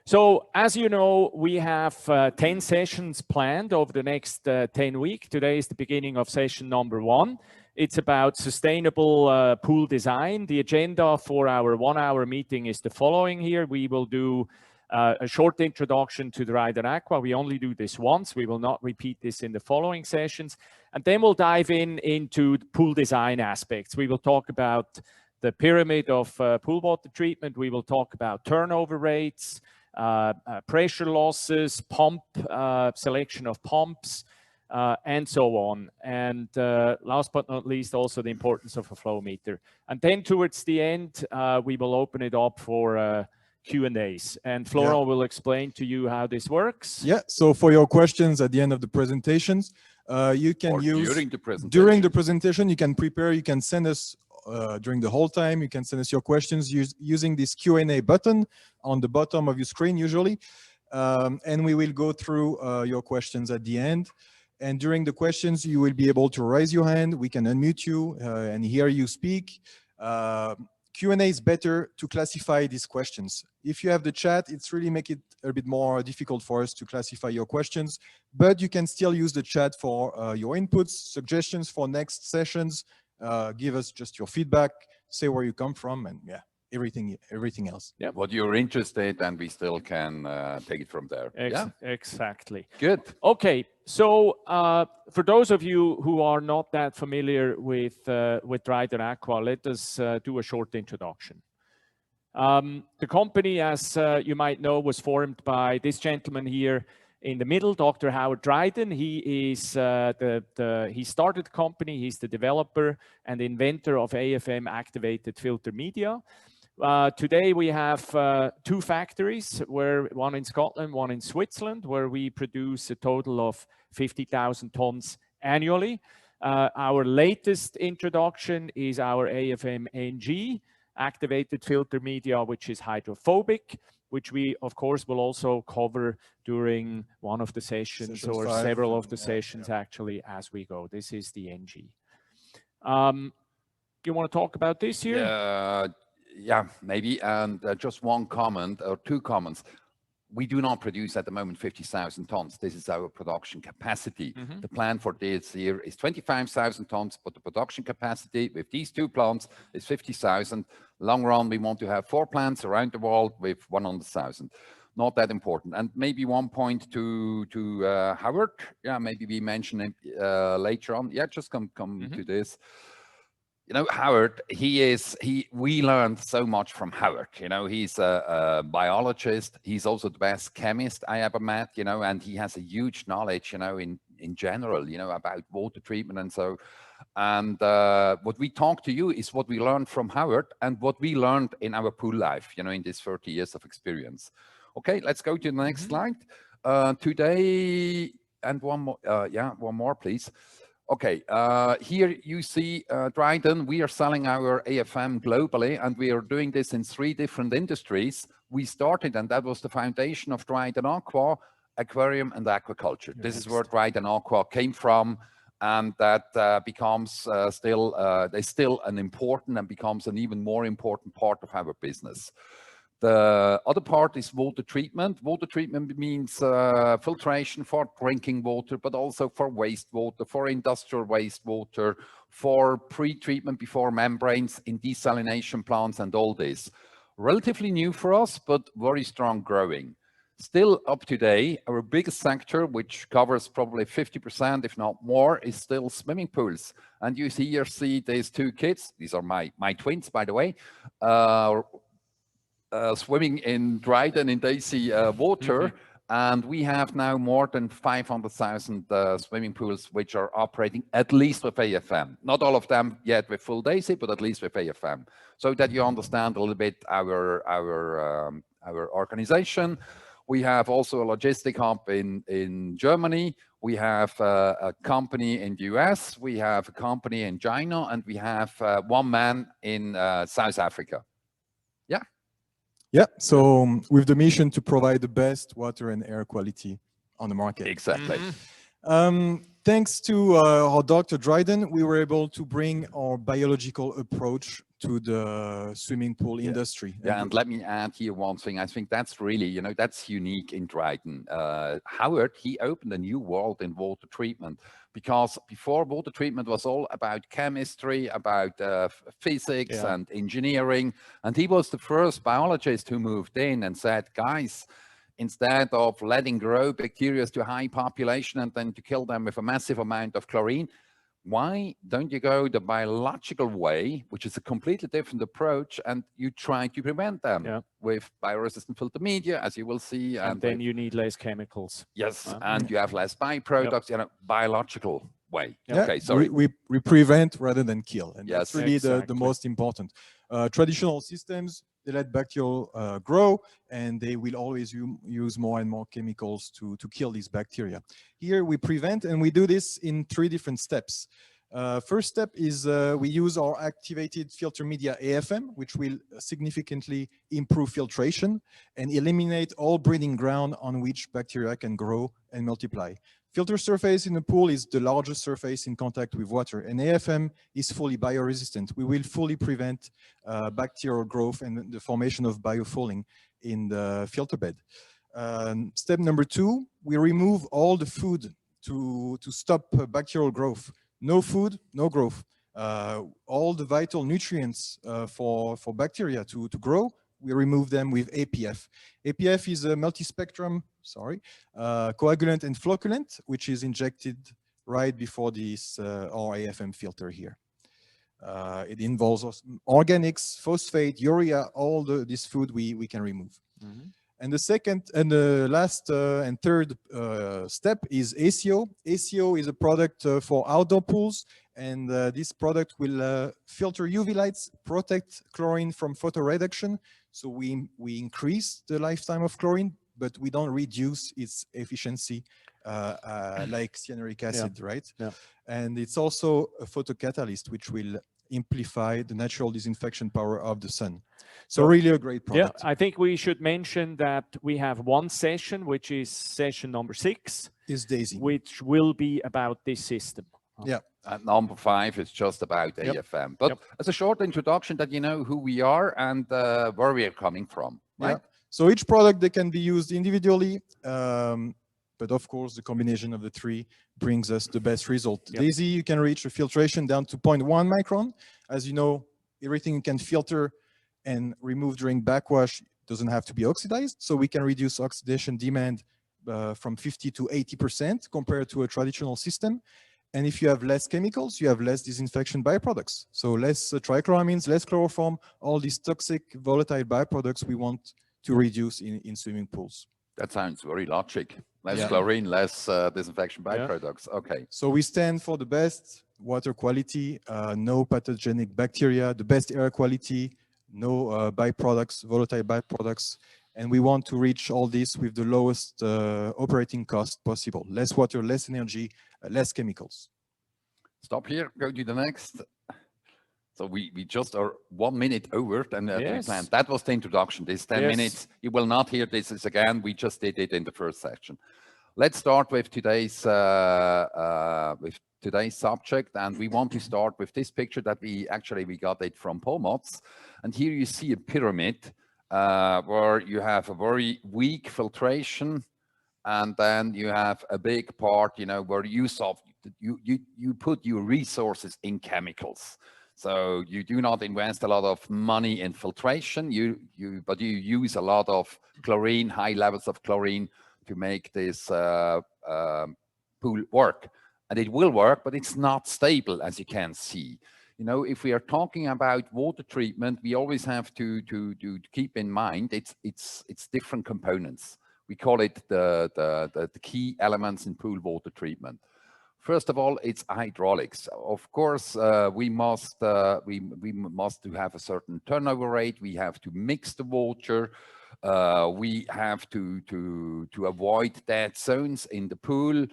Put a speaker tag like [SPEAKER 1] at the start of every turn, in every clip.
[SPEAKER 1] So as you know, we have 10 sessions planned over the next 10 weeks. Today is the beginning of session number 1. It's about sustainable pool design. The agenda for our 1-hour meeting is the following here. We will do a short introduction to Dryden Aqua. We only do this once. We will not repeat this in the following sessions. And then we'll dive into pool design aspects. We will talk about the pyramid of pool water treatment. We will talk about turnover rates, pressure losses, pump selection of pumps, and so on. And last but not least, also the importance of a flow meter. And then towards the end, we will open it up for Q&As. And Florent will explain to you how this works.
[SPEAKER 2] Yeah, so for your questions at the end of the presentations, you can use... During the presentation, you can prepare, you can send us during the whole time, you can send us your questions using this Q&A button on the bottom of your screen usually. And we will go through your questions at the end. And during the questions, you will be able to raise your hand. We can unmute you and hear you speak. Q&A is better to classify these questions. If you have the chat, it's really make it a bit more difficult for us to classify your questions, but you can still use the chat for your inputs, suggestions for next sessions. Give us just your feedback, say where you come from, and yeah, everything else.
[SPEAKER 3] Yeah, what you're interested, and we still can take it from there.
[SPEAKER 1] Exactly.
[SPEAKER 3] Good.
[SPEAKER 1] Okay, so for those of you who are not that familiar with Dryden Aqua, let us do a short introduction. The company, as you might know, was formed by this gentleman here in the middle, Dr. Howard Dryden. He is he started the company. He's the developer and inventor of AFM activated filter media. Today we have 2 factories, one in Scotland, one in Switzerland, where we produce a total of 50,000 tons annually. Our latest introduction is our AFM NG activated filter media, which is hydrophobic, which we of course will also cover during one of the sessions or several of the sessions actually as we go. This is the NG. Do you want to talk about this here?
[SPEAKER 3] Yeah, maybe. And just one comment or 2 comments. We do not produce at the moment 50,000 tons. This is our production capacity. The plan for this year is 25,000 tons, but the production capacity with these 2 plants is 50,000. Long run, we want to have 4 plants around the world with 100,000. Not that important. And maybe one point to Howard. Yeah, maybe we mention it later on. Yeah, just come to this. You know, Howard, we learned so much from Howard. You know, he's a biologist. He's also the best chemist I ever met, you know, and he has a huge knowledge, you know, in general, you know, about water treatment and so. And what we talk to you is what we learned from Howard and what we learned in our pool life, you know, in this 30 years of experience. Okay, let's go to the next slide. Today, and one more, please. Okay, here you see Dryden. We are selling our AFM globally, and we are doing this in 3 different industries. We started, and that was the foundation of Dryden Aqua, aquarium and aquaculture. This is where Dryden Aqua came from, and that becomes still an important and becomes an even more important part of our business. The other part is water treatment. Water treatment means filtration for drinking water, but also for wastewater, for industrial wastewater, for pre-treatment before membranes in desalination plants and all this. Relatively new for us, but very strong growing. Still up today, our biggest sector, which covers probably 50%, if not more, is still swimming pools. And you see these 2 kids. These are my twins, by the way. Swimming in Dryden in Daisy water, and we have now more than 500,000 swimming pools which are operating at least with AFM. Not all of them yet with full Daisy, but at least with AFM, so that you understand a little bit our organization. We have also a logistic hub in Germany. We have a company in the US. We have a company in China, and we have 1 man in South Africa. Yeah.
[SPEAKER 2] Yeah, so with the mission to provide the best water and air quality on the market.
[SPEAKER 3] Exactly.
[SPEAKER 2] Thanks to our Dr. Dryden, we were able to bring our biological approach to the swimming pool industry.
[SPEAKER 3] Yeah, and let me add here one thing. I think that's really, you know, that's unique in Dryden. Howard, he opened a new world in water treatment, because before, water treatment was all about chemistry, about physics and engineering. And he was the first biologist who moved in and said, guys, instead of letting grow bacteria to high population and then to kill them with a massive amount of chlorine, why don't you go the biological way, which is a completely different approach, and you try to prevent them with bioresistant filter media, as you will see.
[SPEAKER 1] And then you need less chemicals.
[SPEAKER 3] Yes, and you have less byproducts, you know, biological way.
[SPEAKER 2] Yeah,
[SPEAKER 3] okay, sorry.
[SPEAKER 2] We prevent rather than kill. And
[SPEAKER 3] yes,
[SPEAKER 2] that's really the most important. Traditional systems, they let bacteria grow, and they will always use more and more chemicals to kill these bacteria. Here we prevent, and we do this in 3 different steps. First step is we use our activated filter media AFM, which will significantly improve filtration and eliminate all breeding ground on which bacteria can grow and multiply. Filter surface in a pool is the largest surface in contact with water, and AFM is fully bioresistant. We will fully prevent bacterial growth and the formation of biofouling in the filter bed. Step number 2, we remove all the food to stop bacterial growth. No food, no growth. All the vital nutrients for bacteria to grow, we remove them with APF. APF is a multispectrum, coagulant and flocculant, which is injected right before this our AFM filter here. It involves organics, phosphate, urea, all this food we can remove. Mm-hmm. And the second and the last and third step is ACO. ACO is a product for outdoor pools, and this product will filter UV lights, protect chlorine from photoreduction. So we increase the lifetime of chlorine, but we don't reduce its efficiency like cyanuric acid, right? Yeah. And it's also a photocatalyst, which will amplify the natural disinfection power of the sun. So really a great product.
[SPEAKER 1] Yeah, I think we should mention that we have one session, which is session number 6.
[SPEAKER 2] Is Daisy.
[SPEAKER 1] Which will be about this system.
[SPEAKER 2] Yeah.
[SPEAKER 3] And number 5 is just about AFM. But as a short introduction, that you know who we are and where we are coming from, right?
[SPEAKER 2] Yeah. So each product, they can be used individually, but of course the combination of the 3 brings us the best result. Yep. Daisy, you can reach a filtration down to 0.1 micron. As you know, everything you can filter and remove during backwash doesn't have to be oxidized, so we can reduce oxidation demand from 50 to 80% compared to a traditional system. And if you have less chemicals, you have less disinfection byproducts. So less trichloramines, less chloroform, all these toxic volatile byproducts we want to reduce in swimming pools.
[SPEAKER 3] That sounds very logic. Less chlorine, less disinfection byproducts. Okay.
[SPEAKER 2] So we stand for the best water quality, no pathogenic bacteria, the best air quality, no byproducts, volatile byproducts. And we want to reach all this with the lowest operating cost possible. Less water, less energy, less chemicals.
[SPEAKER 3] Stop here, go to the next. So we just are 1 minute over than we planned. That was the introduction. This 10 minutes, you will not hear this again. We just did it in the first section. Let's start with today's subject, and we want to start with this picture that we got it from Pomots. And here you see a pyramid where you have a very weak filtration, and then you have a big part, you know, where you put your resources in chemicals. So you do not invest a lot of money in filtration, but you use a lot of chlorine, high levels of chlorine, to make this pool work. And it will work, but it's not stable, as you can see. You know, if we are talking about water treatment, we always have to keep in mind it's different components. We call it the key elements in pool water treatment. First of all, it's hydraulics. Of course, we must have a certain turnover rate. We have to mix the water. We have to avoid dead zones in the pool,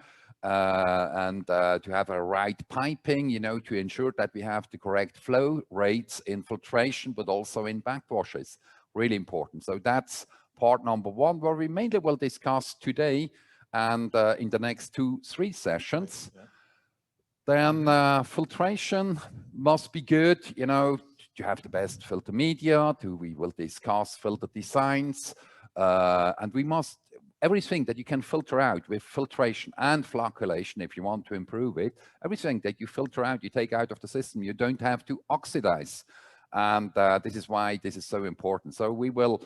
[SPEAKER 3] and to have a right piping, you know, to ensure that we have the correct flow rates in filtration, but also in backwashes. Really important. So that's part number 1, where we mainly will discuss today and in the next 2-3 sessions. Then filtration must be good, you know, to have the best filter media, we will discuss filter designs, and we must, everything that you can filter out with filtration and flocculation, if you want to improve it, everything that you filter out, you take out of the system, you don't have to oxidize. And this is why this is so important. So we will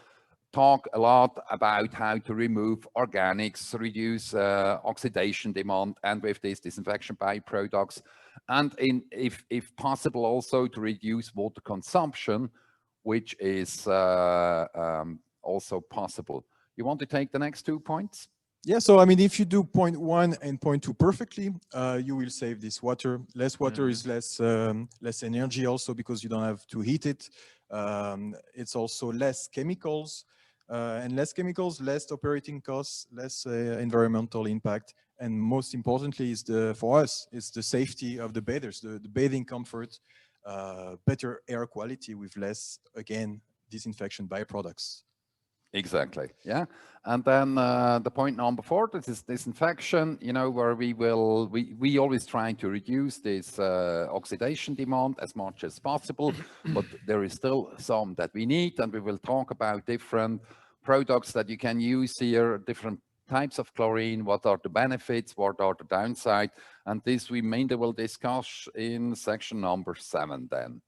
[SPEAKER 3] talk a lot about how to remove organics, reduce oxidation demand, and with this disinfection byproducts, and if possible also to reduce water consumption, which is also possible. You want to take the next 2 points?
[SPEAKER 2] Yeah, so I mean, if you do point 1 and point 2 perfectly, you will save this water. Less water is less energy also, because you don't have to heat it. It's also less chemicals, and less chemicals, less operating costs, less environmental impact. And most importantly is for us, it's the safety of the bathers, the bathing comfort, better air quality with less, again, disinfection byproducts.
[SPEAKER 3] Exactly, yeah. And then the point number 4, this is disinfection, you know, where we always try to reduce this oxidation demand as much as possible, but there is still some that we need, and we will talk about different products that you can use here, different types of chlorine, what are the benefits, what are the downside, and this we mainly will discuss in section number 7 then.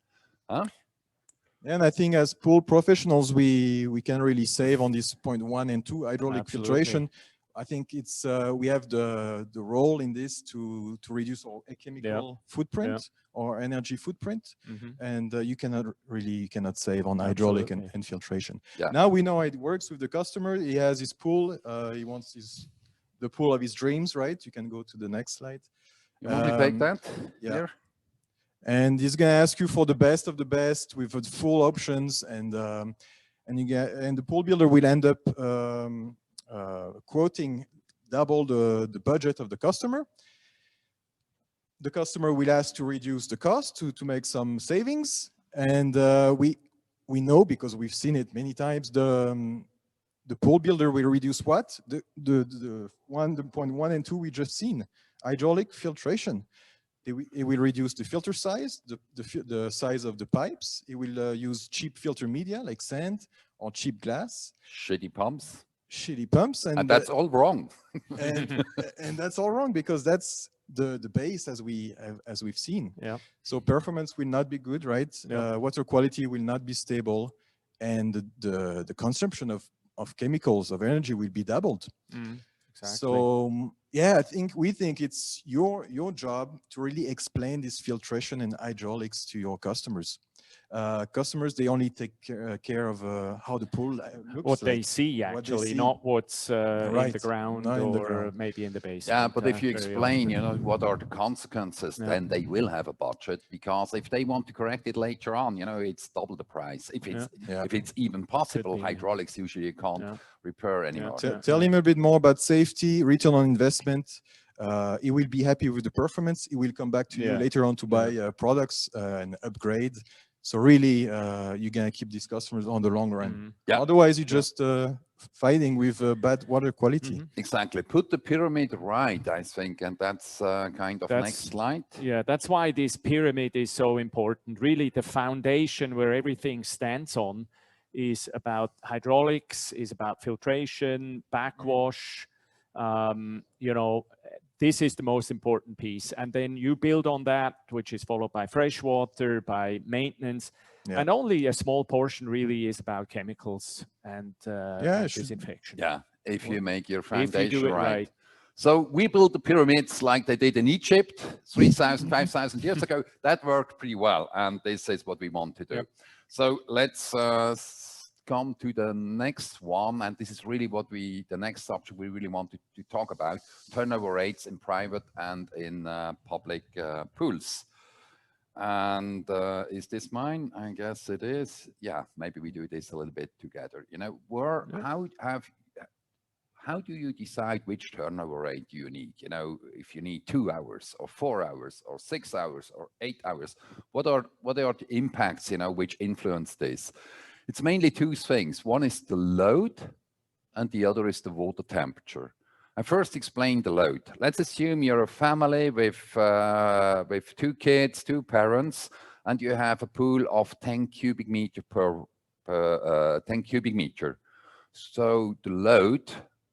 [SPEAKER 3] Huh?
[SPEAKER 2] And I think as pool professionals, we can really save on this point 1 and 2, hydraulic filtration. I think it's we have the role in this to reduce our chemical footprint or energy footprint, and you cannot save on hydraulic and filtration. Yeah. Now we know how it works with the customer. He has his pool. He wants the pool of his dreams, right? You can go to the next slide.
[SPEAKER 3] You want to take that?
[SPEAKER 2] Yeah.
[SPEAKER 3] Here?
[SPEAKER 2] And he's going to ask you for the best of the best with full options, and the pool builder will end up quoting double the budget of the customer. The customer will ask to reduce the cost to make some savings, and we know, because we've seen it many times, the pool builder will reduce what? The point 1 and 2 we just seen, hydraulic filtration. It will reduce the filter size, the size of the pipes. It will use cheap filter media like sand or cheap glass.
[SPEAKER 3] Shitty pumps.
[SPEAKER 2] Shitty pumps.
[SPEAKER 3] And that's all wrong.
[SPEAKER 2] and that's all wrong, because that's the base as we've seen.
[SPEAKER 1] Yeah.
[SPEAKER 2] So performance will not be good, right? Yeah. Water quality will not be stable, and the consumption of chemicals, of energy will be doubled.
[SPEAKER 1] Exactly.
[SPEAKER 2] So yeah, we think it's your job to really explain this filtration and hydraulics to your customers. Customers, they only take care of how the pool looks.
[SPEAKER 1] What they see, actually, not what's in the ground or maybe in the basement.
[SPEAKER 3] Yeah, but if you explain, you know, what are the consequences, then they will have a budget, because if they want to correct it later on, you know, it's double the price. If it's even possible, hydraulics usually you can't repair anymore.
[SPEAKER 2] Tell him a bit more about safety, return on investment. He will be happy with the performance. He will come back to you later on to buy products and upgrade. So really, you're going to keep these customers on the long run. Otherwise, you're just fighting with bad water quality.
[SPEAKER 3] Exactly. Put the pyramid right, I think, and that's kind of next slide.
[SPEAKER 1] Yeah, that's why this pyramid is so important. Really, the foundation where everything stands on is about hydraulics, is about filtration, backwash. You know, this is the most important piece. And then you build on that, which is followed by fresh water, by maintenance. Yeah. And only a small portion really is about chemicals and disinfection.
[SPEAKER 3] Yeah, if you make your foundation right. So we built the pyramids like they did in Egypt 3,000, 5,000 years ago. That worked pretty well. And this is what we want to do. Yep. So let's come to the next one, and this is really what the next subject we really want to talk about: turnover rates in private and in public pools. And is this mine? I guess it is. Yeah, maybe we do this a little bit together. You know, how do you decide which turnover rate you need? You know, if you need 2 hours or 4 hours or 6 hours or 8 hours, what are the impacts, you know, which influence this? It's mainly two things. One is the load, and the other is the water temperature. I first explain the load. Let's assume you're a family with 2 kids, 2 parents, and you have a pool of 10 cubic meter per 10 cubic meter. So the load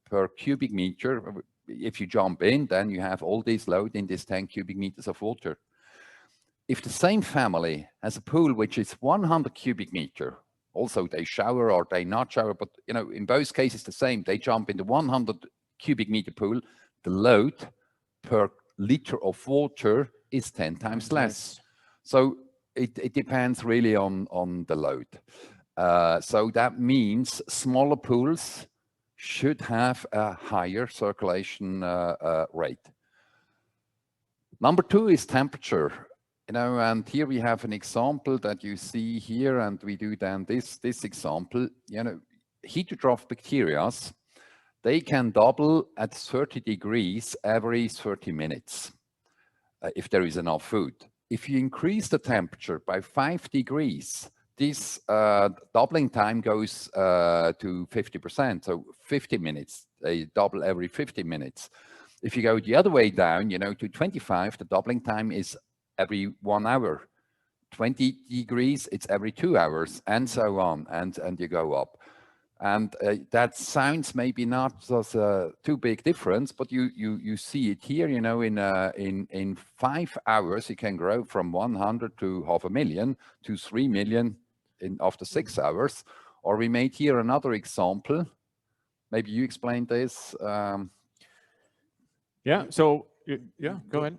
[SPEAKER 3] per cubic meter, if you jump in, then you have all this load in this 10 cubic meters of water. If the same family has a pool which is 100 cubic meter, also they shower or they not shower, but you know, in both cases the same, they jump in the 100 cubic meter pool, the load per liter of water is 10 times less. So it depends really on the load. So that means smaller pools should have a higher circulation rate. Number 2 is temperature. You know, and here we have an example that you see here, and we do then this example. You know, heterotroph bacteria, they can double at 30 degrees every 30 minutes if there is enough food. If you increase the temperature by 5 degrees, this doubling time goes to 50%, so 50 minutes. They double every 50 minutes. If you go the other way down, you know, to 25, the doubling time is every 1 hour. 20 degrees, it's every 2 hours, and so on, and you go up. And that sounds maybe not as a too big difference, but you see it here. You know, in 5 hours, you can grow from 100 to 500,000 to 3 million after 6 hours. Or we made here another example. Maybe you explained this.
[SPEAKER 1] Yeah. So yeah, go ahead.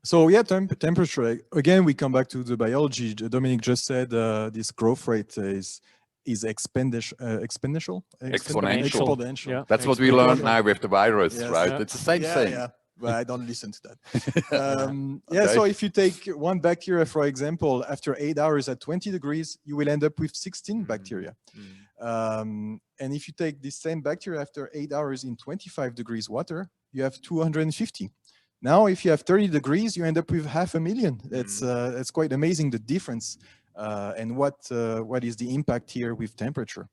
[SPEAKER 2] So yeah, temperature. Again, we come back to the biology. Dominic just said this growth rate is exponential.
[SPEAKER 3] Yeah. That's what we learned now with the virus, yes. Right? Yeah. It's the same thing.
[SPEAKER 2] Yeah, but I don't listen to that. Yeah, so if you take one bacteria, for example, after 8 hours at 20 degrees, you will end up with 16 bacteria. And if you take this same bacteria after 8 hours in 25 degrees water, you have 250. Now, if you have 30 degrees, you end up with 500,000. It's quite amazing, the difference, and what is the impact here with temperature.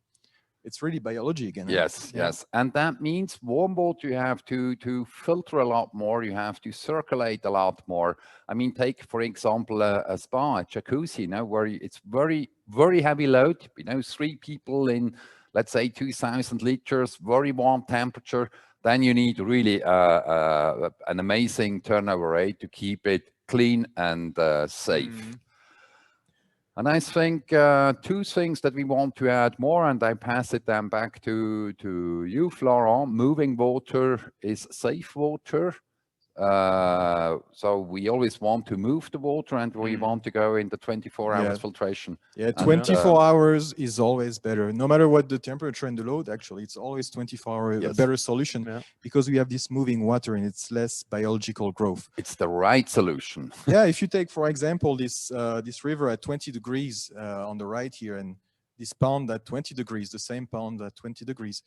[SPEAKER 2] It's really biology again.
[SPEAKER 3] Yes, yeah. Yes. And that means warm water, you have to filter a lot more. You have to circulate a lot more. I mean, take, for example, a spa, a jacuzzi, you know, where it's very, very heavy load, you know, 3 people in, let's say, 2,000 liters, very warm temperature. Then you need really an amazing turnover rate to keep it clean and safe. And I think 2 things that we want to add more, and I pass it then back to you, Florent. Moving water is safe water. So we always want to move the water, and we want to go in the 24 hours filtration.
[SPEAKER 2] Yeah, 24 hours is always better. No matter what the temperature and the load, actually, it's always 24 hours a better solution because we have this moving water and it's less biological growth.
[SPEAKER 3] It's the right solution.
[SPEAKER 2] Yeah, if you take, for example, this river at 20 degrees on the right here, and this pond at 20 degrees, the same pond at 20 degrees,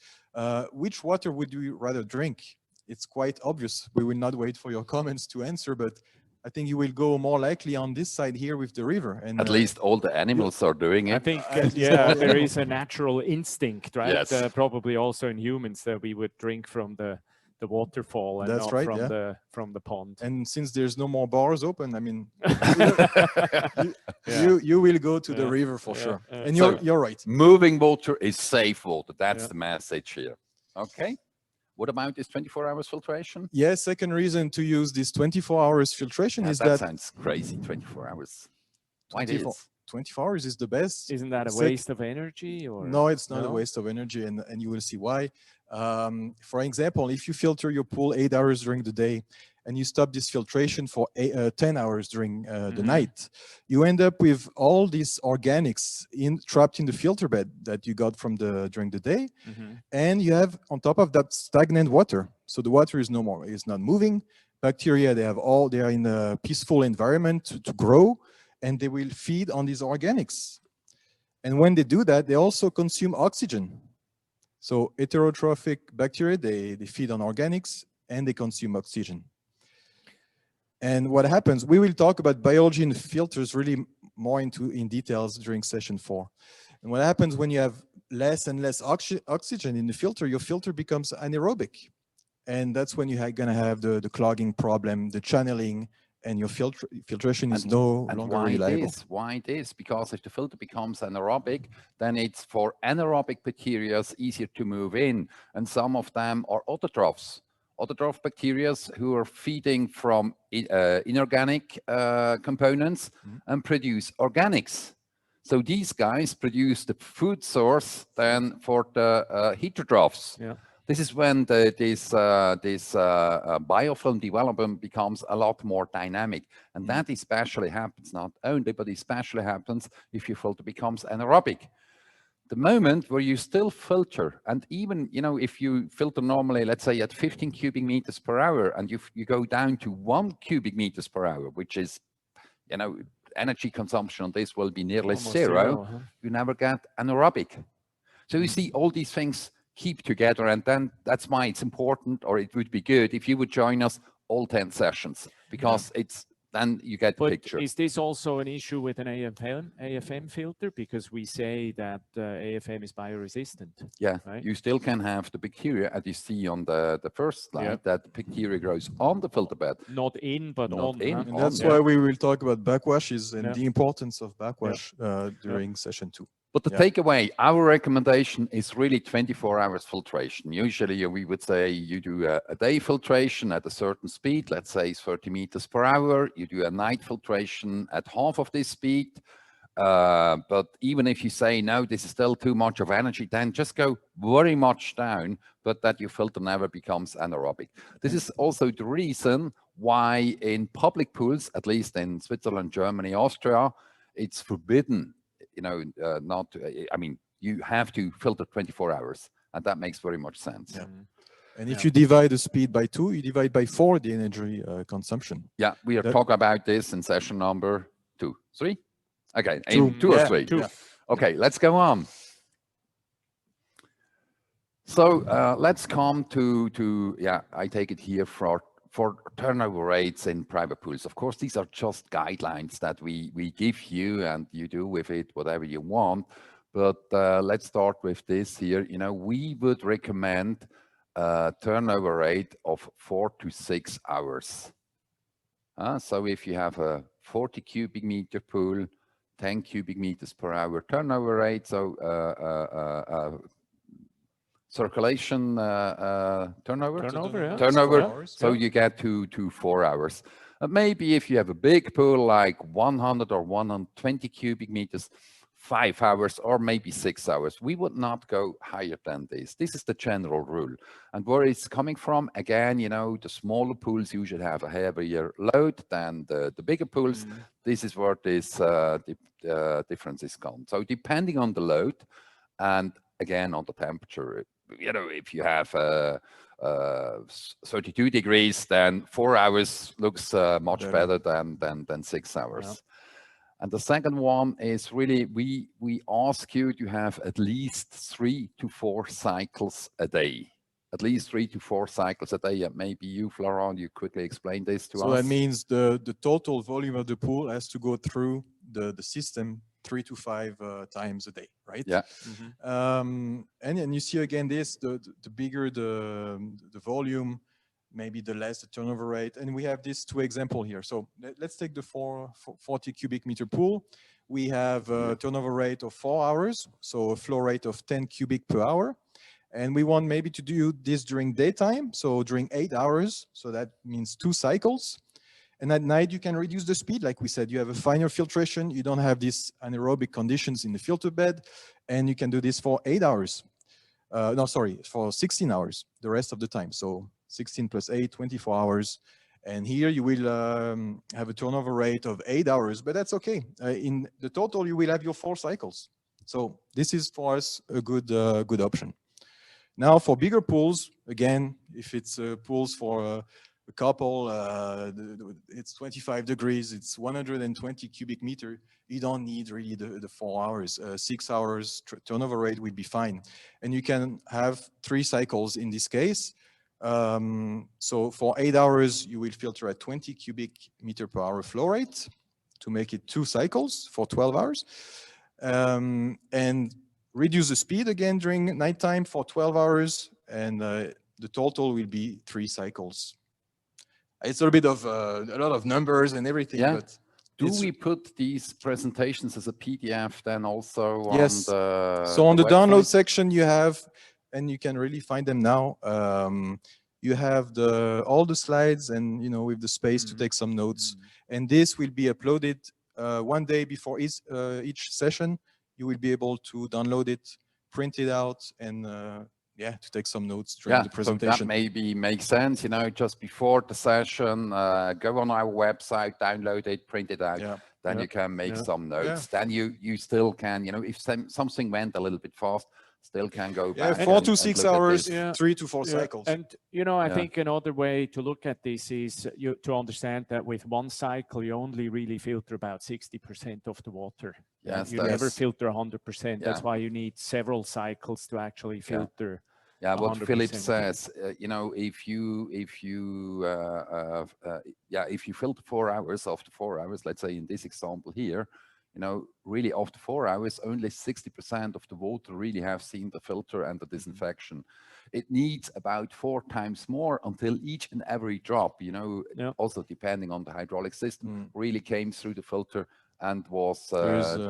[SPEAKER 2] which water would you rather drink? It's quite obvious. We will not wait for your comments to answer, but I think you will go more likely on this side here with the river. And
[SPEAKER 3] at least all the animals are doing it.
[SPEAKER 1] I think, there is a natural instinct, right? Yes. Probably also in humans that we would drink from the waterfall and not from the pond.
[SPEAKER 2] And since there's no more bars open, I mean, you will go to the river for sure. And you're right.
[SPEAKER 3] Moving water is safe water. That's the message here. Okay. What about this 24 hours filtration?
[SPEAKER 2] Yeah, second reason to use this 24 hours filtration is that...
[SPEAKER 3] That sounds crazy, 24 hours.
[SPEAKER 2] 24 hours is the best.
[SPEAKER 1] Isn't that a waste of energy? Or
[SPEAKER 2] no, it's not a waste of energy, and you will see why. For example, if you filter your pool 8 hours during the day, and you stop this filtration for 10 hours during the night, you end up with all these organics trapped in the filter bed that you got from during the day, and you have on top of that stagnant water. So the water is not moving. Bacteria, they are in a peaceful environment to grow, and they will feed on these organics. And when they do that, they also consume oxygen. So heterotrophic bacteria, they feed on organics and they consume oxygen. And what happens, we will talk about biology in filters really more in details during session 4. And what happens when you have less and less oxygen in the filter, your filter becomes anaerobic. And that's when you're going to have the clogging problem, the channeling, and your filtration is no longer reliable.
[SPEAKER 3] Why this? Because if the filter becomes anaerobic, then it's for anaerobic bacteria easier to move in. And some of them are autotrophs. Autotroph bacteria who are feeding from inorganic components and produce organics. So these guys produce the food source then for the heterotrophs.
[SPEAKER 1] Yeah.
[SPEAKER 3] This is when this biofilm development becomes a lot more dynamic. And that especially happens, not only, but especially happens if your filter becomes anaerobic. The moment where you still filter, and even, you know, if you filter normally, let's say at 15 cubic meters per hour, and you go down to 1 cubic meters per hour, which is, you know, energy consumption on this will be nearly zero, you never get anaerobic. So you see all these things keep together, and then that's why it's important, or it would be good if you would join us all 10 sessions, because it's then you get the picture.
[SPEAKER 1] Is this also an issue with an AFM filter? Because we say that AFM is bioresistant.
[SPEAKER 3] Yeah,
[SPEAKER 1] right?
[SPEAKER 3] You still can have the bacteria, as you see on the first slide, that the bacteria grows on the filter bed.
[SPEAKER 1] Not in, but
[SPEAKER 3] not
[SPEAKER 1] on.
[SPEAKER 3] in.
[SPEAKER 2] And that's why we will talk about backwashes and the importance of backwash during session 2.
[SPEAKER 3] But the takeaway, our recommendation is really 24 hours filtration. Usually we would say you do a day filtration at a certain speed, let's say 30 meters per hour. You do a night filtration at half of this speed. But even if you say, no, this is still too much of energy, then just go very much down, but that your filter never becomes anaerobic. This is also the reason why in public pools, at least in Switzerland, Germany, Austria, it's forbidden. You know, I mean, you have to filter 24 hours, and that makes very much sense.
[SPEAKER 2] Yeah. And if you divide the speed by 2, you divide by 4 the energy consumption.
[SPEAKER 3] Yeah, we are talking about this in session number 2, 3? Okay, 2 or 3.
[SPEAKER 1] 2.
[SPEAKER 3] Yeah. Okay, let's go on. So let's come to I take it here for turnover rates in private pools. Of course, these are just guidelines that we give you, and you do with it whatever you want. But let's start with this here. You know, we would recommend a turnover rate of 4 to 6 hours. So if you have a 40 cubic meter pool, 10 cubic meters per hour turnover rate, so circulation turnover. So you get to 4 hours. Maybe if you have a big pool like 100 or 120 cubic meters, 5 hours or maybe 6 hours. We would not go higher than this. This is the general rule. And where it's coming from, again, you know, the smaller pools usually have a heavier load than the bigger pools. This is where this difference is gone. So depending on the load and again on the temperature, you know, if you have 32 degrees, then 4 hours looks much better than 6 hours. Yeah. And the second one is really, we ask you to have at least 3 to 4 cycles a day. At least 3 to 4 cycles a day. Maybe you, Florent, you quickly explain this to us.
[SPEAKER 2] So that means the total volume of the pool has to go through the system 3 to 5 times a day, right?
[SPEAKER 3] Yeah.
[SPEAKER 2] And you see again this, the bigger the volume, maybe the less the turnover rate. And we have these 2 examples here. So let's take the 40 cubic meter pool. We have a turnover rate of 4 hours, so a flow rate of 10 cubic per hour. And we want maybe to do this during daytime, so during 8 hours. So that means 2 cycles. And at night, you can reduce the speed. Like we said, you have a finer filtration. You don't have these anaerobic conditions in the filter bed. And you can do this for 8 hours. For 16 hours, the rest of the time. So 16 plus 8, 24 hours. And here you will have a turnover rate of 8 hours, but that's okay. In the total, you will have your 4 cycles. So this is for us a good option. Now for bigger pools, again, if it's pools for a couple, it's 25 degrees, it's 120 cubic meter, you don't need really the 4 hours. 6 hours turnover rate will be fine. And you can have 3 cycles in this case. So for 8 hours, you will filter at 20 cubic meter per hour flow rate to make it 2 cycles for 12 hours. And reduce the speed again during nighttime for 12 hours. And the total will be 3 cycles. It's a bit of a lot of numbers and everything.
[SPEAKER 3] Yeah.
[SPEAKER 2] But
[SPEAKER 3] do we put these presentations as a PDF then also
[SPEAKER 2] yes.
[SPEAKER 3] on the
[SPEAKER 2] So on the
[SPEAKER 3] website?
[SPEAKER 2] download section you have, and you can really find them now. You have all the slides and, you know, with the space to take some notes. And this will be uploaded one day before each session. You will be able to download it, print it out, and yeah, to take some notes during the presentation.
[SPEAKER 3] So that maybe makes sense, you know, just before the session, go on our website, download it, print it out. Yeah. Then you can make some notes. Then you still can, you know, if something went a little bit fast, still can go back.
[SPEAKER 2] 4 to 6 hours, 3 to 4 cycles.
[SPEAKER 1] And, you know, I think another way to look at this is to understand that with one cycle, you only really filter about 60% of the water.
[SPEAKER 3] Yes,
[SPEAKER 1] you never filter 100%. That's why you need several cycles to actually filter.
[SPEAKER 3] Yeah, what Philip says, you know, if you filter 4 hours, after 4 hours, let's say in this example here, you know, really after 4 hours, only 60% of the water really have seen the filter and the disinfection. It needs about 4 times more until each and every drop, you know, also depending on the hydraulic system, really came through the filter and was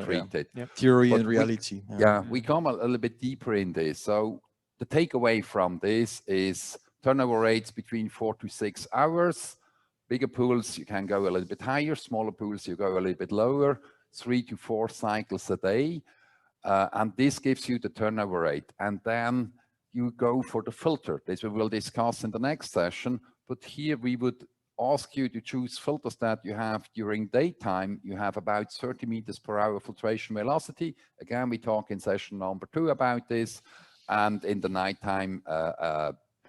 [SPEAKER 3] treated.
[SPEAKER 2] Theory and reality.
[SPEAKER 3] We come a little bit deeper in this. So the takeaway from this is turnover rates between 4 to 6 hours. Bigger pools, you can go a little bit higher. Smaller pools, you go a little bit lower. 3 to 4 cycles a day. And this gives you the turnover rate. And then you go for the filter. This we will discuss in the next session. But here we would ask you to choose filters that you have during daytime. You have about 30 meters per hour filtration velocity. Again, we talk in session number 2 about this. And in the nighttime,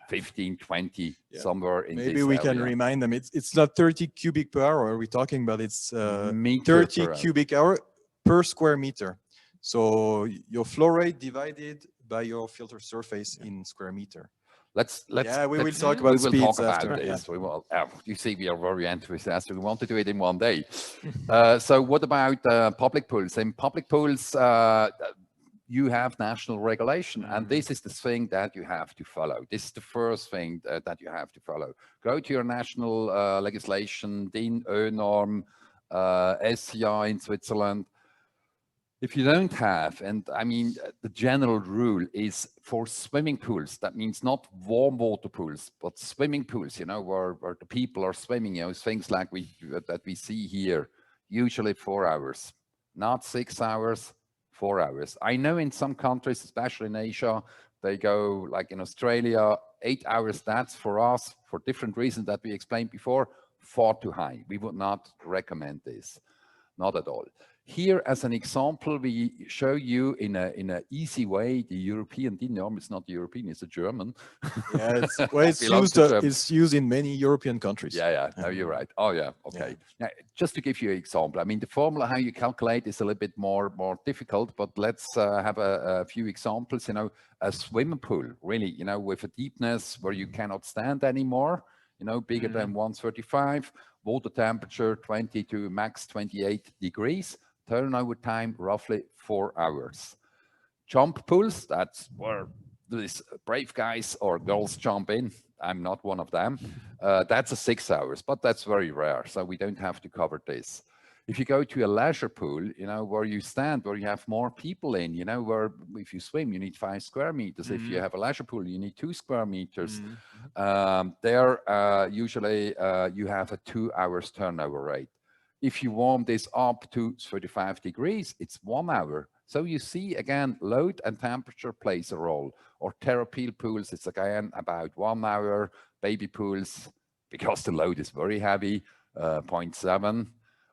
[SPEAKER 3] 15, 20, somewhere in this
[SPEAKER 2] maybe we can remind them, it's not 30 cubic per hour we're talking about, it's 30 cubic hour per square meter. So your flow rate divided by your filter surface in square meter.
[SPEAKER 3] We
[SPEAKER 2] will talk about speeds after.
[SPEAKER 3] This. We will, you see, we are very enthusiastic. We want to do it in one day. So what about public pools? In public pools, you have national regulation, and this is the thing that you have to follow. This is the first thing that you have to follow. Go to your national legislation, DIN, ÖNorm, SCI in Switzerland. If you don't have, and I mean, the general rule is for swimming pools, that means not warm water pools, but swimming pools, you know, where the people are swimming, you know, things like that we see here, usually 4 hours, not 6 hours, 4 hours. I know in some countries, especially in Asia, they go like in Australia, 8 hours. That's for us, for different reasons that we explained before, far too high. We would not recommend this, not at all. Here, as an example, we show you in a easy way the European DIN norm. It's not European, it's a German.
[SPEAKER 2] Yeah, it's used in many European countries.
[SPEAKER 3] No, you're right. Oh, yeah, okay. Now, just to give you an example, I mean, the formula how you calculate is a little bit more difficult, but let's have a few examples. You know, a swimming pool, really, you know, with a deepness where you cannot stand anymore, you know, bigger than 135, water temperature 20 to max 28 degrees. Turnover time, roughly 4 hours. Jump pools, that's where these brave guys or girls jump in. I'm not one of them. That's 6 hours, but that's very rare, so we don't have to cover this. If you go to a leisure pool, you know, where you stand, where you have more people in, you know, where if you swim, you need 5 square meters. If you have a leisure pool, you need 2 square meters. There, usually, you have a 2 hours turnover rate. If you warm this up to 35 degrees, it's 1 hour. So you see, again, load and temperature plays a role. Or TerraPeel pools, it's again about 1 hour. Baby pools, because the load is very heavy, 0.7.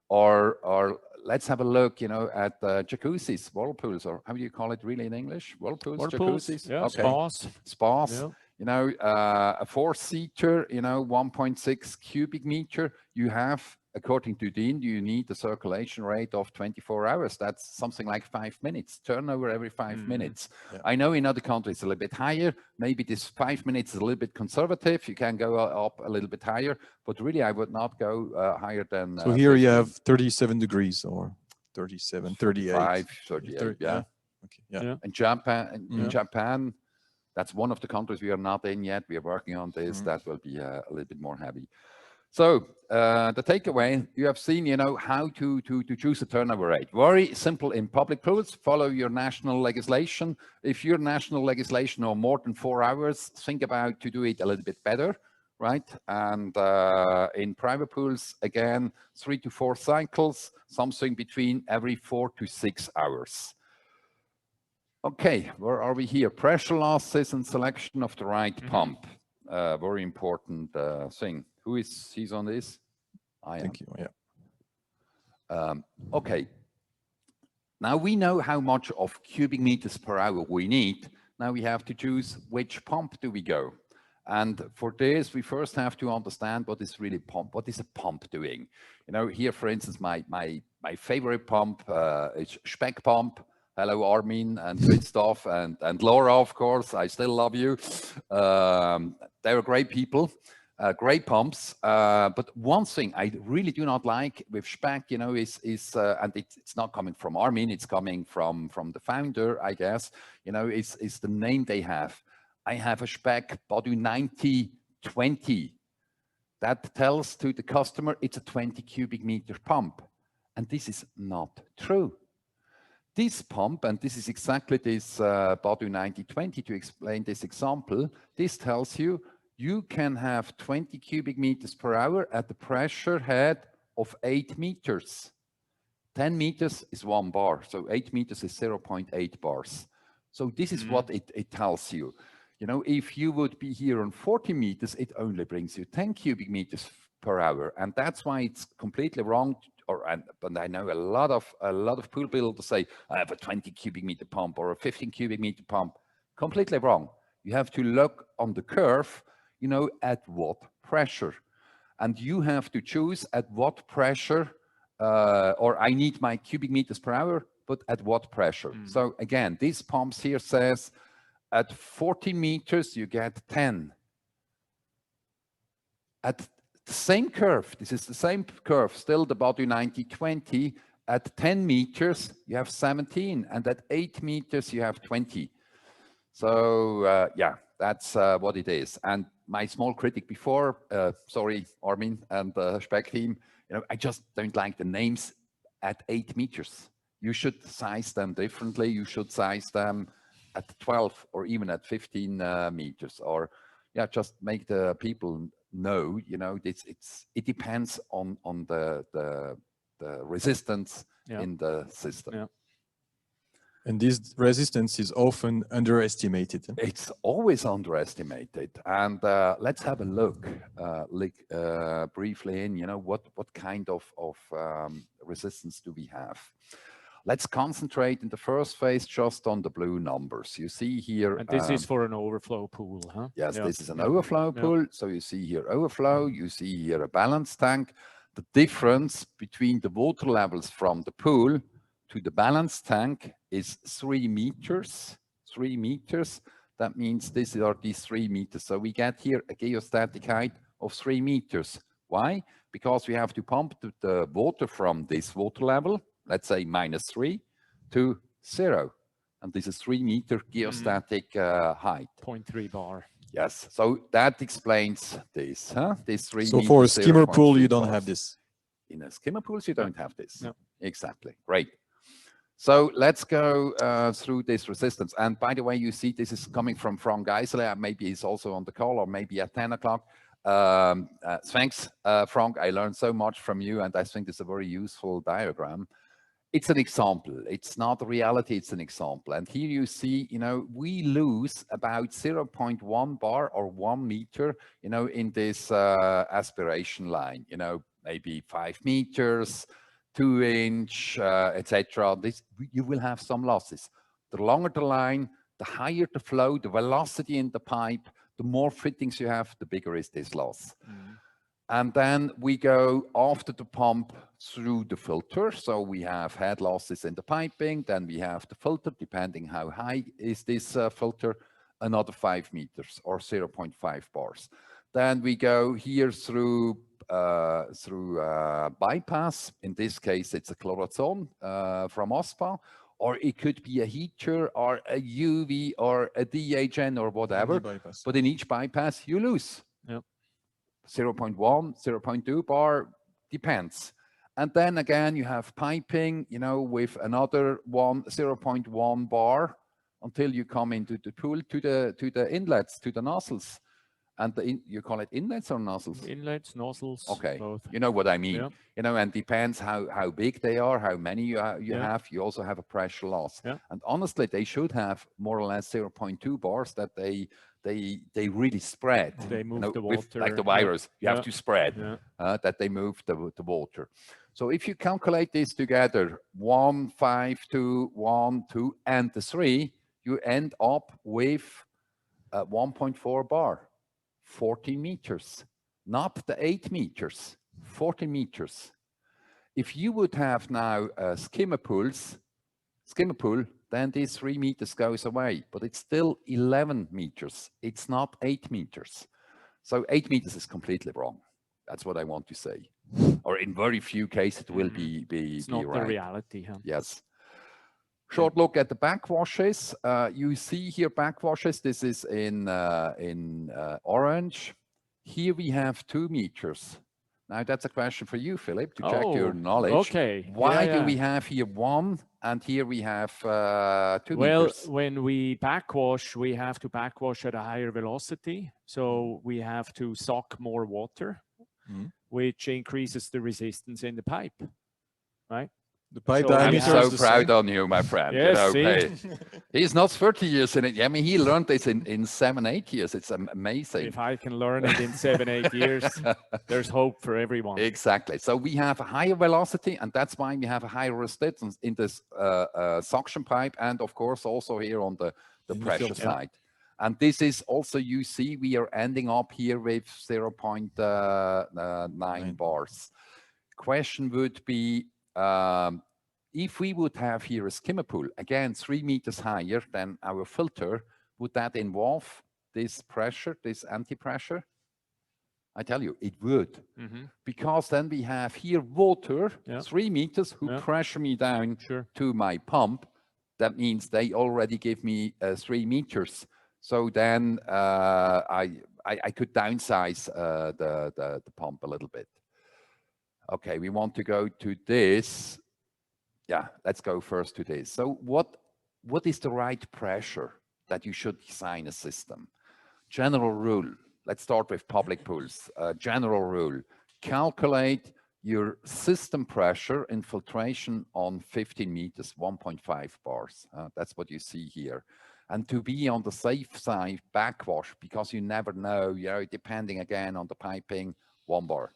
[SPEAKER 3] Or let's have a look, you know, at jacuzzis, whirlpools, or how do you call it really in English? Whirlpools, jacuzzis?
[SPEAKER 1] Yeah, okay.
[SPEAKER 3] Spas. Yeah. You know, a 4-seater, you know, 1.6 cubic meter, you have, according to DIN, you need a circulation rate of 24 hours. That's something like 5 minutes, turnover every 5 minutes. Yeah. I know in other countries a little bit higher. Maybe this 5 minutes is a little bit conservative. You can go up a little bit higher, but really I would not go higher than...
[SPEAKER 2] So here 50. You have 37 degrees or 37, 38.
[SPEAKER 3] 38, yeah.
[SPEAKER 2] Okay. Yeah.
[SPEAKER 3] In Japan, that's one of the countries we are not in yet. We are working on this. That will be a little bit more heavy. So the takeaway, you have seen, how to choose a turnover rate. Very simple in public pools. Follow your national legislation. If your national legislation are more than 4 hours, think about to do it a little bit better, right? And in private pools, again, 3 to 4 cycles, something between every 4 to 6 hours. Okay, where are we here? Pressure losses and selection of the right pump. Very important thing. He's on this? I am.
[SPEAKER 2] Thank you, yeah.
[SPEAKER 3] Okay. Now we know how much of cubic meters per hour we need. Now we have to choose which pump do we go. And for this, we first have to understand what is really pump. What is a pump doing? Here, for instance, my favorite pump is Speck pump. Hello, Armin and Christoph and Laura, of course. I still love you. They're great people, great pumps. But one thing I really do not like with Speck, is and it's not coming from Armin, it's coming from the founder, I guess, is the name they have. I have a Speck Badu 9020. That tells to the customer it's a 20 cubic meter pump. And this is not true. This pump, and this is exactly this Badu 9020 to explain this example, this tells you you can have 20 cubic meters per hour at the pressure head of 8 meters. 10 meters is 1 bar, so 8 meters is 0.8 bars. So this is what it tells you. If you would be here on 40 meters, it only brings you 10 cubic meters per hour. And that's why it's completely wrong. But I know a lot of pool builders say, I have a 20 cubic meter pump or a 15 cubic meter pump. Completely wrong. You have to look on the curve, at what pressure. And you have to choose at what pressure, or I need my cubic meters per hour, but at what pressure. So again, these pumps here says at 40 meters, you get 10. At the same curve, this is the same curve, still the Badu 9020, at 10 meters, you have 17, and at 8 meters, you have 20. So, yeah, that's what it is. And my small critic before, sorry, Armin and the Speck team, I just don't like the names at 8 meters. You should size them differently. You should size them at 12 or even at 15 meters, or yeah, just make the people know, it depends on the resistance in the system.
[SPEAKER 2] Yeah. And this resistance is often underestimated.
[SPEAKER 3] It's always underestimated. And let's have a look briefly in, what kind of resistance do we have? Let's concentrate in the first phase just on the blue numbers. You see here.
[SPEAKER 1] And this is for an overflow pool, huh?
[SPEAKER 3] Yes, this is an overflow pool. So you see here overflow, you see here a balance tank. The difference between the water levels from the pool to the balance tank is 3 meters. 3 meters. That means these are these 3 meters. So we get here a geostatic height of 3 meters. Why? Because we have to pump the water from this water level, let's say -3, to 0. And this is 3 meter geostatic height.
[SPEAKER 1] 0.3 bar.
[SPEAKER 3] Yes, so that explains this, huh? This 3
[SPEAKER 2] So
[SPEAKER 3] meters,
[SPEAKER 2] for a skimmer pool, you don't
[SPEAKER 3] bars.
[SPEAKER 2] have this.
[SPEAKER 3] In a skimmer pools, you don't have this.
[SPEAKER 1] No.
[SPEAKER 3] Exactly, great. So let's go through this resistance. And by the way, you see this is coming from Frank Geisler. Maybe he's also on the call, or maybe at 10 o'clock. Thanks, Frank. I learned so much from you, and I think it's a very useful diagram. It's an example. It's not a reality. It's an example. And here you see, we lose about 0.1 bar or 1 meter, in this aspiration line, maybe 5 meters, 2 inch, etc. You will have some losses. The longer the line, the higher the flow, the velocity in the pipe, the more fittings you have, the bigger is this loss. And then we go after the pump through the filter. So we have head losses in the piping, then we have the filter, depending how high is this filter, another 5 meters or 0.5 bars. Then we go here through bypass. In this case, it's a chlorazone from OSPA, or it could be a heater or a UV or a DHN or whatever. But in each bypass, you lose.
[SPEAKER 1] Yep.
[SPEAKER 3] 0.1, 0.2 bar, depends. And then again, you have piping, you know, with another 0.1 bar until you come into the pool to the inlets, to the nozzles. And you call it inlets or nozzles?
[SPEAKER 1] Inlets, nozzles,
[SPEAKER 3] okay.
[SPEAKER 1] Both.
[SPEAKER 3] You know what I mean.
[SPEAKER 1] Yeah.
[SPEAKER 3] You know, and depends how big they are, how many you
[SPEAKER 1] Yeah.
[SPEAKER 3] have. You also have a pressure loss.
[SPEAKER 1] Yeah.
[SPEAKER 3] And honestly, they should have more or less 0.2 bars that they really spread.
[SPEAKER 1] They move,
[SPEAKER 3] you know,
[SPEAKER 1] the water.
[SPEAKER 3] like the virus, you have to spread, that they move the water. So if you calculate this together, 1, 5, 2, 1, 2, and the 3, you end up with 1.4 bar, 40 meters, not the 8 meters, 40 meters. If you would have now skimmer pool, then this 3 meters goes away, but it's still 11 meters. It's not 8 meters. So 8 meters is completely wrong. That's what I want to say. Or in very few cases, it will be
[SPEAKER 1] it's not
[SPEAKER 3] right.
[SPEAKER 1] The reality. Huh?
[SPEAKER 3] Yes. Short look at the backwashes. You see here backwashes. This is in orange. Here we have 2 meters. Now that's a question for you, Philip, to check your knowledge.
[SPEAKER 1] Okay.
[SPEAKER 3] Why do we have here 1 and here we have 2 meters?
[SPEAKER 1] Well, when we backwash, we have to backwash at a higher velocity. So we have to suck more water, which increases the resistance in the pipe, right?
[SPEAKER 2] The pipe
[SPEAKER 3] I'm
[SPEAKER 2] diameter
[SPEAKER 3] so proud on you, my friend.
[SPEAKER 1] Yes,
[SPEAKER 3] you know, hey, he's not 30 years in it. I mean, he learned this in 7, 8 years. It's amazing.
[SPEAKER 1] If I can learn it in 7, 8 years, there's hope for everyone.
[SPEAKER 3] Exactly. So we have a higher velocity, and that's why we have a higher resistance in this suction pipe, and of course also here on the pressure side. And this is also, you see, we are ending up here with 0.9 bars. Question would be, if we would have here a skimmer pool, again, 3 meters higher than our filter, would that involve this pressure, this anti-pressure? I tell you, it would. Because then we have here water, 3 meters, who pressure me down to my pump. That means they already give me 3 meters. So then I could downsize the pump a little bit. Okay, we want to go to this. Yeah, let's go first to this. So what is the right pressure that you should design a system? General rule. Let's start with public pools. General rule. Calculate your system pressure in filtration on 15 meters, 1.5 bars. That's what you see here. And to be on the safe side, backwash, because you never know, you know, depending again on the piping, 1 bar.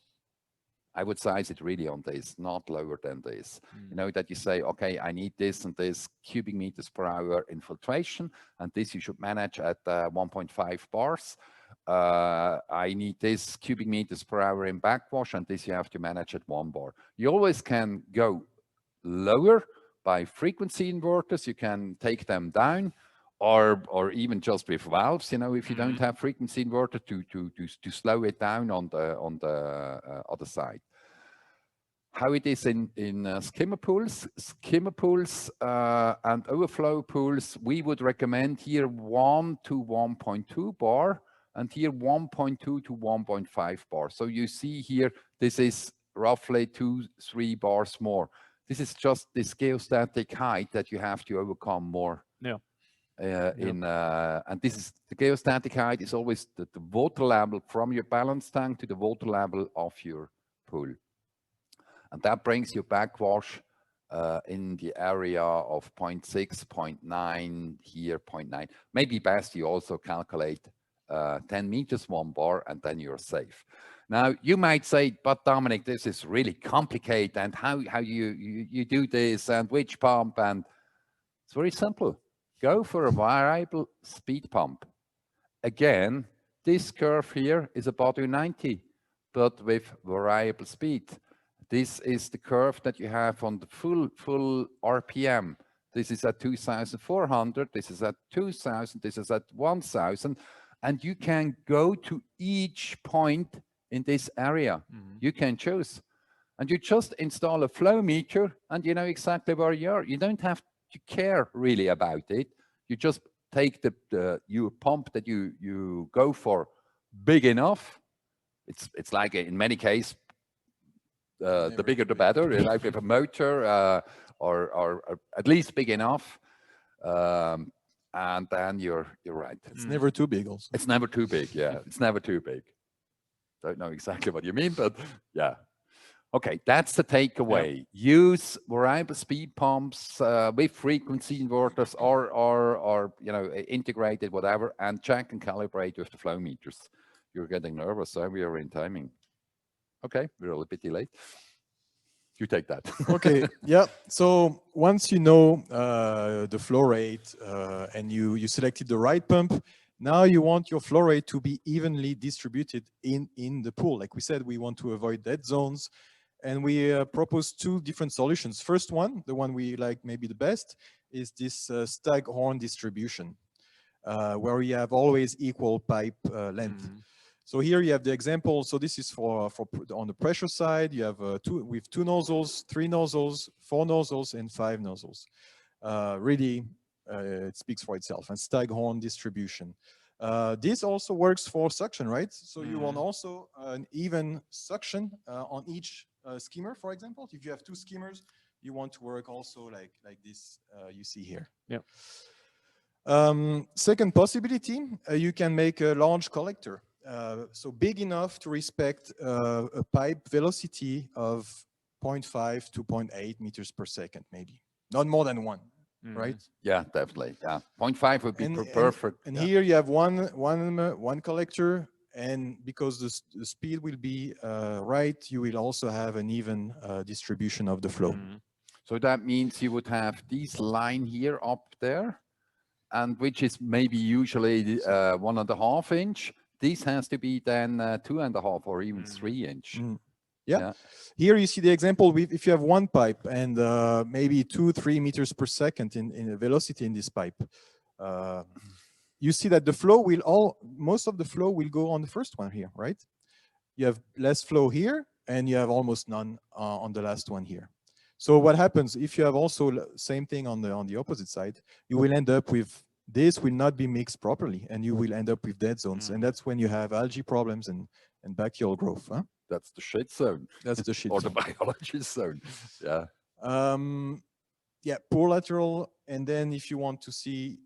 [SPEAKER 3] I would size it really on this, not lower than this. You know, that you say, okay, I need this and this cubic meters per hour in filtration, and this you should manage at 1.5 bars. I need this cubic meters per hour in backwash, and this you have to manage at 1 bar. You always can go lower by frequency inverters. You can take them down, or even just with valves, you know, if you don't have frequency inverter to slow it down on the other side. How it is in skimmer pools and overflow pools, we would recommend here 1 to 1.2 bar, and here 1.2 to 1.5 bar. So you see here, this is roughly 2-3 bars more. This is just the geostatic height that you have to overcome more.
[SPEAKER 1] Yeah.
[SPEAKER 3] And this is the geostatic height is always the water level from your balance tank to the water level of your pool. And that brings you backwash in the area of 0.6, 0.9, here 0.9. Maybe best you also calculate 10 meters 1 bar, and then you're safe. Now you might say, but Dominic, this is really complicated, and how you do this, and which pump, and it's very simple. Go for a variable speed pump. Again, this curve here is about 90, but with variable speed. This is the curve that you have on the full RPM. This is at 2,400, this is at 2,000, this is at 1,000, and you can go to each point in this area. You can choose. And you just install a flow meter, and you know exactly where you are. You don't have to care really about it. You just take your pump that you go for big enough, it's like in many cases, the bigger the better. Like with a motor or at least big enough, and then you're right.
[SPEAKER 2] It's never too big. Also,
[SPEAKER 3] it's never too big. Yeah, it's never too big. Don't know exactly what you mean, but yeah. Okay, that's the takeaway. Use variable speed pumps with frequency inverters or you know, integrated whatever, and check and calibrate with the flow meters. You're getting nervous, so we are in timing. Okay, we're a little bit delayed. You take that.
[SPEAKER 2] Okay, yeah. So once you know the flow rate and you selected the right pump, now you want your flow rate to be evenly distributed in the pool. Like we said, we want to avoid dead zones. And we propose two different solutions. First one, the one we like maybe the best, is this staghorn distribution, where you have always equal pipe length. So here you have the example. So this is for on the pressure side. You have two nozzles, 3 nozzles, 4 nozzles, and 5 nozzles. Really, it speaks for itself. And staghorn distribution. This also works for suction, right? So you want also an even suction on each skimmer, for example. If you have 2 skimmers, you want to work also like this you see here.
[SPEAKER 1] Yeah.
[SPEAKER 2] Second possibility, you can make a large collector. So big enough to respect a pipe velocity of 0.5 to 0.8 meters per second, maybe. Not more than 1. Right?
[SPEAKER 3] Yeah, definitely. Yeah, 0.5 would be perfect.
[SPEAKER 2] And here you have one collector, and because the speed will be right, you will also have an even distribution of the flow.
[SPEAKER 3] So that means you would have this line here up there, and which is maybe usually 1.5 inch. This has to be then 2.5 or even 3 inch.
[SPEAKER 2] Yeah. Here you see the example with, if you have one pipe and maybe 2-3 meters per second in velocity in this pipe, you see that the flow will most of the flow will go on the first one here, right? You have less flow here and you have almost none on the last one here. So what happens if you have also same thing on the opposite side, you will end up with this will not be mixed properly and you will end up with dead zones. And that's when you have algae problems and bacterial growth. Huh?
[SPEAKER 3] That's the shit zone.
[SPEAKER 2] That's the shit
[SPEAKER 3] or
[SPEAKER 2] zone.
[SPEAKER 3] the biology zone. Yeah.
[SPEAKER 2] Yeah, poor lateral. And then if you want to see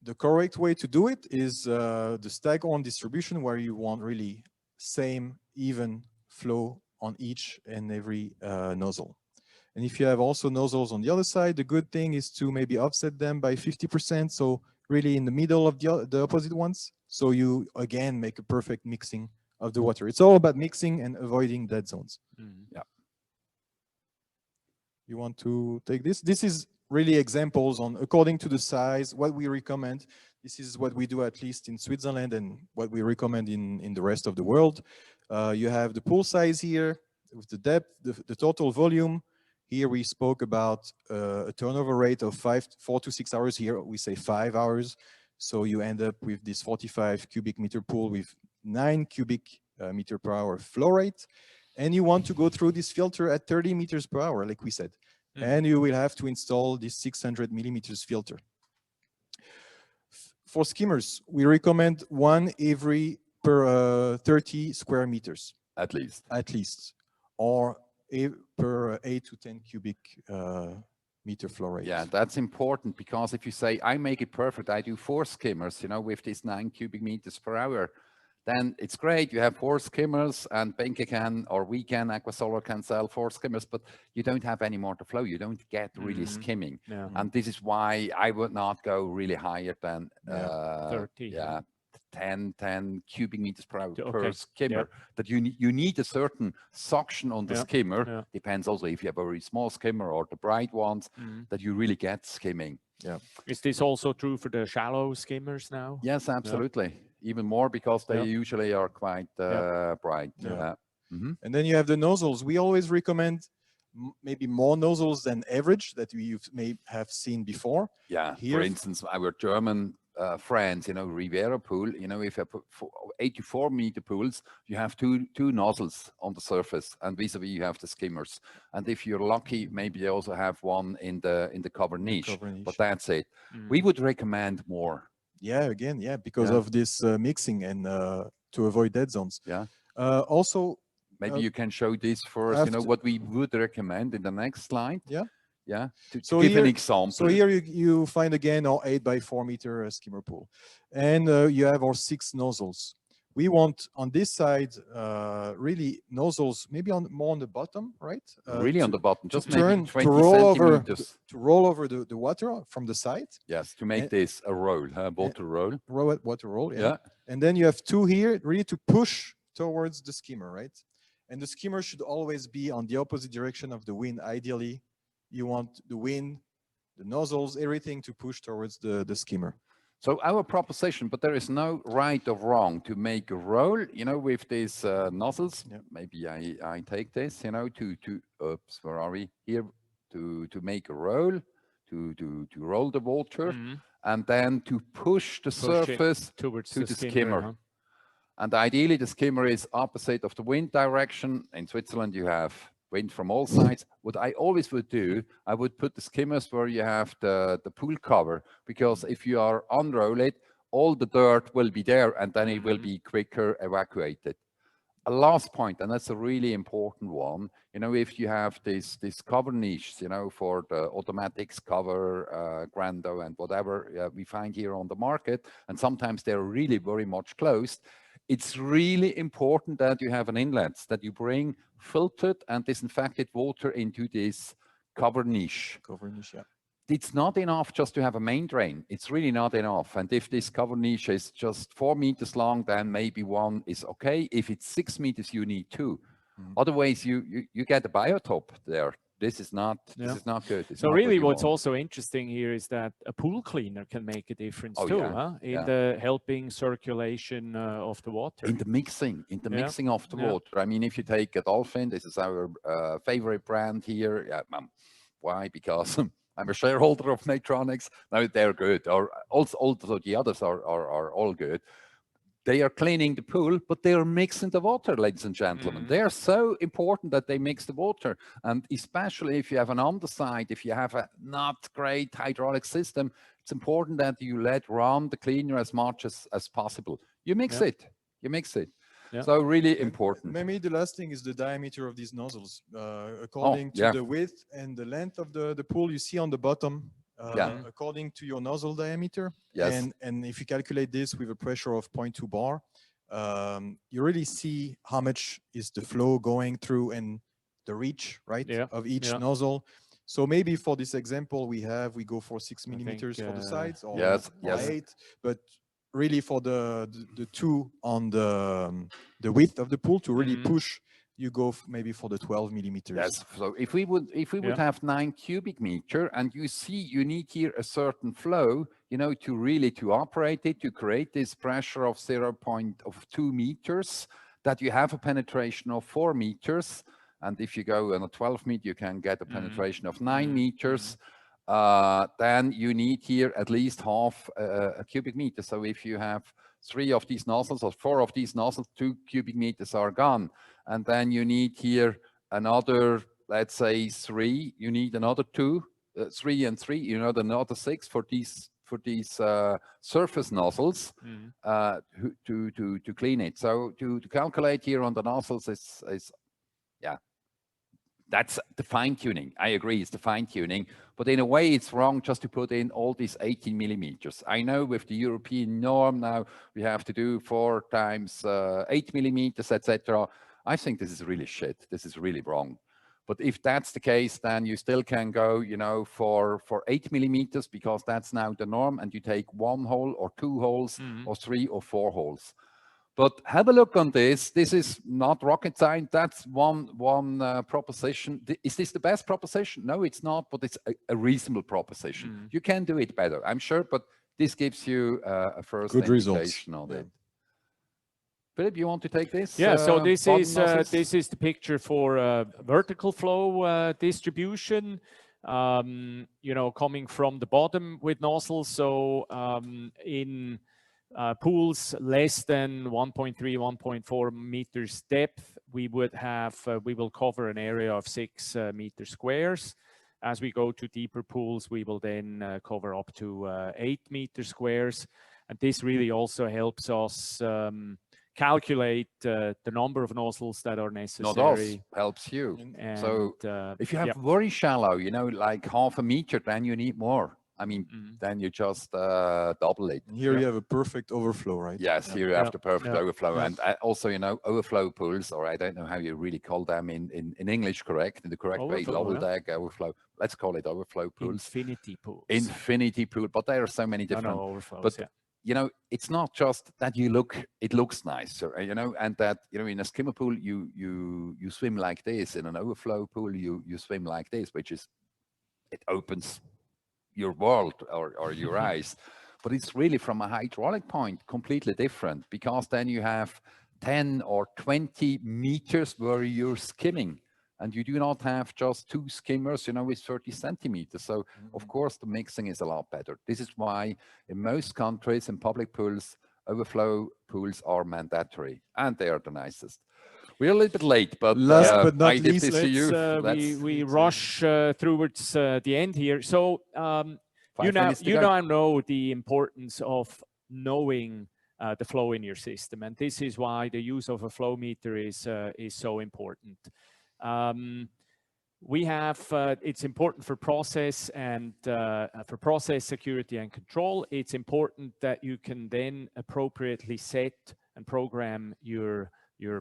[SPEAKER 2] the correct way to do it is the staghorn distribution, where you want really same even flow on each and every nozzle. And if you have also nozzles on the other side, the good thing is to maybe offset them by 50%. So really in the middle of the opposite ones. So you again make a perfect mixing of the water. It's all about mixing and avoiding dead zones.
[SPEAKER 3] Yeah.
[SPEAKER 2] You want to take this? This is really examples on according to the size, what we recommend. This is what we do at least in Switzerland and what we recommend in the rest of the world. You have the pool size here with the depth, the total volume. Here we spoke about a turnover rate of 4 to 6 hours. Here we say 5 hours. So you end up with this 45 cubic meter pool with 9 cubic meter per hour flow rate. And you want to go through this filter at 30 meters per hour, like we said. And you will have to install this 600 millimeters filter. For skimmers, we recommend 1 every per 30 square meters.
[SPEAKER 3] At least.
[SPEAKER 2] At least. Or per 8 to 10 cubic meter flow rate.
[SPEAKER 3] Yeah, that's important, because if you say, I make it perfect, I do 4 skimmers, you know, with this 9 cubic meters per hour, then it's great. You have 4 skimmers, and Benke can, or we can, Aquasolar can sell 4 skimmers, but you don't have any more to flow. You don't get really skimming.
[SPEAKER 1] Yeah.
[SPEAKER 3] And this is why I would not go really higher than
[SPEAKER 1] 30.
[SPEAKER 3] Yeah, 10 cubic meters per hour
[SPEAKER 1] Okay.
[SPEAKER 3] per skimmer. That you need a certain suction on the skimmer. Depends also if you have a very small skimmer or the bright ones, that you really get skimming.
[SPEAKER 2] Yeah.
[SPEAKER 1] Is this also true for the shallow skimmers now?
[SPEAKER 3] Yes, absolutely. Even more, because they usually are quite bright.
[SPEAKER 2] Yeah. And then you have the nozzles. We always recommend maybe more nozzles than average that you may have seen before.
[SPEAKER 3] Yeah.
[SPEAKER 2] Here,
[SPEAKER 3] for instance, our German friends, you know, Riviera Pool, you know, if you put 84 meter pools, you have two nozzles on the surface, and vis-a-vis you have the skimmers. And if you're lucky, maybe you also have one in the cover niche. But that's it. We would recommend more.
[SPEAKER 2] Yeah, again, because of this mixing and to avoid dead zones.
[SPEAKER 3] Yeah.
[SPEAKER 2] Also,
[SPEAKER 3] maybe you can show this first, you know, what we would recommend in the next slide.
[SPEAKER 2] Yeah.
[SPEAKER 3] Yeah, to give an example.
[SPEAKER 2] So here you find again our 8x4 meter skimmer pool. And you have our 6 nozzles. We want on this side really nozzles maybe more on the bottom, right?
[SPEAKER 3] Really on the bottom, just
[SPEAKER 2] maybe
[SPEAKER 3] maybe 20
[SPEAKER 2] centimeters. To roll over the water from the side.
[SPEAKER 3] Yes, to make this a roll, water roll.
[SPEAKER 2] Water roll, yeah. And then you have 2 here, really to push towards the skimmer, right? And the skimmer should always be on the opposite direction of the wind, ideally. You want the wind, the nozzles, everything to push towards the skimmer.
[SPEAKER 3] So our proposition, but there is no right or wrong to make a roll, you know, with these nozzles. Yeah. Maybe I take this, you know, oops, where are we? Here, to make a roll, to roll the water, and then to push the surface
[SPEAKER 1] towards
[SPEAKER 3] to the
[SPEAKER 1] skimmer.
[SPEAKER 3] Huh? And ideally, the skimmer is opposite of the wind direction. In Switzerland, you have wind from all sides. What I always would do, I would put the skimmers where you have the pool cover, because if you are unroll it, all the dirt will be there and then it will be quicker evacuated. A last point, and that's a really important one, you know, if you have this cover niche, you know, for the automatics cover, Grando and whatever we find here on the market, and sometimes they're really very much closed, it's really important that you have an inlet, that you bring filtered and disinfected water into this cover niche.
[SPEAKER 2] Cover niche, yeah.
[SPEAKER 3] It's not enough just to have a main drain. It's really not enough. And if this cover niche is just 4 meters long, then maybe 1 is okay. If it's 6 meters, you need 2. Otherwise, you get a biotop there. This is not good. It's
[SPEAKER 1] so
[SPEAKER 3] not
[SPEAKER 1] really
[SPEAKER 3] what
[SPEAKER 1] what's also interesting here is that a pool cleaner can make a difference too,
[SPEAKER 3] yeah.
[SPEAKER 1] In the helping circulation of the water.
[SPEAKER 3] In the mixing of the water. I mean, if you take a Dolphin, this is our favorite brand here. Yeah, why? Because I'm a shareholder of Natronics. Now they're good. Or also the others are all good. They are cleaning the pool, but they are mixing the water, ladies and gentlemen. They are so important that they mix the water. And especially if you have an underside, if you have a not great hydraulic system, it's important that you let run the cleaner as much as possible. You mix it. You mix it. Yeah. So really important.
[SPEAKER 2] Maybe the last thing is the diameter of these nozzles. According to the width and the length of the pool, you see on the bottom, according to your nozzle diameter.
[SPEAKER 3] Yes.
[SPEAKER 2] And if you calculate this with a pressure of 0.2 bar, you really see how much is the flow going through and the reach, right, of each nozzle. So maybe for this example we go for 6 millimeters for the sides, or 8, but really for the 2 on the width of the pool to really push, you go maybe for the 12 millimeters.
[SPEAKER 3] Yes. So if we would have 9 cubic meter, and you see you need here a certain flow, you know, to operate it, to create this pressure of 0.2 meters, that you have a penetration of 4 meters. And if you go on a 12 meter, you can get a penetration of 9 meters. Then you need here at least half a cubic meter. So if you have 3 of these nozzles or 4 of these nozzles, 2 cubic meters are gone. And then you need here another, let's say 3, you need another 2, 3 and 3, you know, another 6 for these surface nozzles to clean it. So to calculate here on the nozzles is that's the fine tuning. I agree, it's the fine tuning, but in a way it's wrong just to put in all these 18 millimeters. I know with the European norm now we have to do 4 times 8 millimeters, etc. I think this is really shit. This is really wrong. But if that's the case, then you still can go, you know, for 8 millimeters, because that's now the norm, and you take 1 hole or 2 holes or 3 or 4 holes. But have a look on this. This is not rocket science. That's one proposition. Is this the best proposition? No, it's not, but it's a reasonable proposition. You can do it better, I'm sure, but this gives you a first
[SPEAKER 2] good
[SPEAKER 3] indication
[SPEAKER 2] results
[SPEAKER 3] on it. Philip, you want to take this?
[SPEAKER 1] Yeah, so this is the picture for vertical flow distribution, you know, coming from the bottom with nozzles. So in pools less than 1.3, 1.4 meters depth, we will cover an area of 6 meter squares. As we go to deeper pools, we will then cover up to 8 meter squares. And this really also helps us calculate the number of nozzles that are necessary.
[SPEAKER 3] Not us, helps you.
[SPEAKER 1] And,
[SPEAKER 3] so if you have very shallow, you know, like half a meter, then you need more. I mean, then you just double it.
[SPEAKER 2] And here you have a perfect overflow, right?
[SPEAKER 3] Yes, here you have the perfect overflow. And also, you know, overflow pools, or I don't know how you really call them in English, correct? In the correct way, level deck, overflow. Let's call it overflow pools.
[SPEAKER 1] Infinity pools.
[SPEAKER 3] Infinity pool, but there are so many different.
[SPEAKER 1] Overflows,
[SPEAKER 3] but you know, it's not just that it looks nicer, you know, and that, you know, in a skimmer pool, you swim like this. In an overflow pool, you swim like this, which is, it opens your world or your eyes. But it's really, from a hydraulic point, completely different, because then you have 10 or 20 meters where you're skimming, and you do not have just 2 skimmers, you know, with 30 centimeters. So of course the mixing is a lot better. This is why in most countries in public pools, overflow pools are mandatory, and they are the nicest. We're a little bit late, but
[SPEAKER 2] last but not least,
[SPEAKER 1] we rush towards the end here. So you now know the importance of knowing the flow in your system, and this is why the use of a flow meter is so important. We have it's important for process and for process security and control. It's important that you can then appropriately set and program your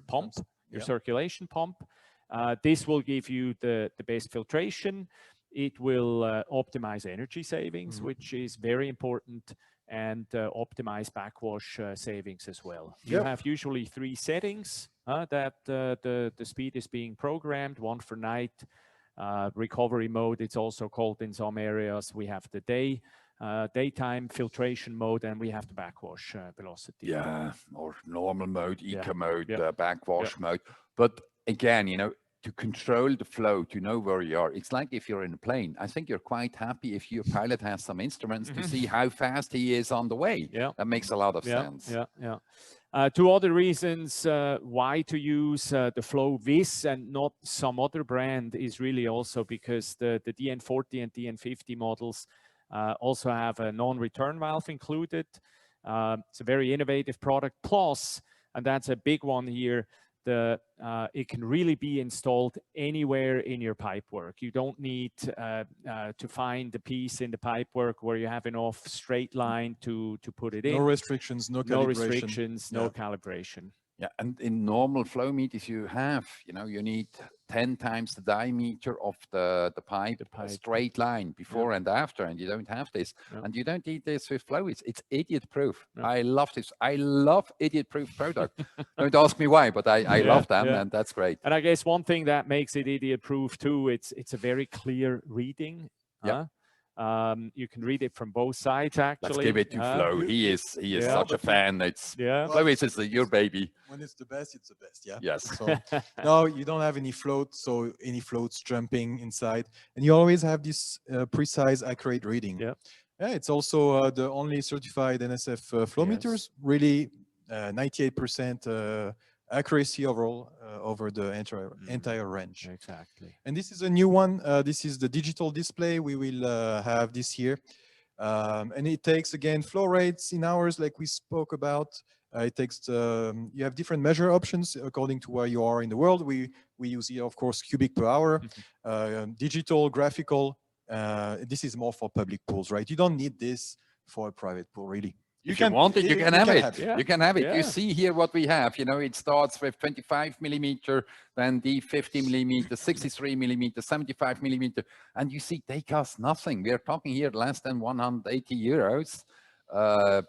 [SPEAKER 1] pump, your circulation pump. This will give you the best filtration. It will optimize energy savings, which is very important, and optimize backwash savings as well. You have usually 3 settings that the speed is being programmed. One for night recovery mode, it's also called in some areas. We have the daytime filtration mode, and we have the backwash velocity.
[SPEAKER 3] Yeah, or normal mode, eco mode, backwash mode. But again, you know, to control the flow, to know where you are. It's like if you're in a plane. I think you're quite happy if your pilot has some instruments to see how fast he is on the way. That makes a lot of sense.
[SPEAKER 1] 2 other reasons why to use the Flow Vis and not some other brand is really also because the DN40 and DN50 models also have a non-return valve included. It's a very innovative product. Plus, and that's a big one here, it can really be installed anywhere in your pipework. You don't need to find the piece in the pipework where you have enough straight line to put it in.
[SPEAKER 2] No restrictions, no calibration.
[SPEAKER 1] No restrictions, no calibration.
[SPEAKER 3] Yeah, and in normal flow meters you have, you know, you need 10 times the diameter of the pipe, a straight line before and after, and you don't have this. And you don't need this with flow. It's idiot proof. I love this. I love idiot proof product. Don't ask me why, but I love them, and that's great.
[SPEAKER 1] And I guess one thing that makes it idiot proof too, it's a very clear reading. You can read it from both sides, actually.
[SPEAKER 3] Let's give it to Flo. He is such a fan. It's Flo is your baby.
[SPEAKER 2] When it's the best, it's the best. Yeah.
[SPEAKER 3] Yes.
[SPEAKER 2] So, no, you don't have any float, so any floats jumping inside, and you always have this precise, accurate reading. Yeah. It's also the only certified NSF flow meters. Really, 98% accuracy overall over the entire range.
[SPEAKER 1] Exactly.
[SPEAKER 2] And this is a new one. This is the digital display we will have this year. And it takes, again, flow rates in hours like we spoke about. It takes, you have different measure options according to where you are in the world. We use here, of course, cubic per hour, digital, graphical. This is more for public pools, right? You don't need this for a private pool, really.
[SPEAKER 3] If you want it, you can have it. You can have it. You see here what we have. You know, it starts with 25 millimeter, then the 50 millimeter, 63 millimeter, 75 millimeter, and you see they cost nothing. We are talking here less than 180 euros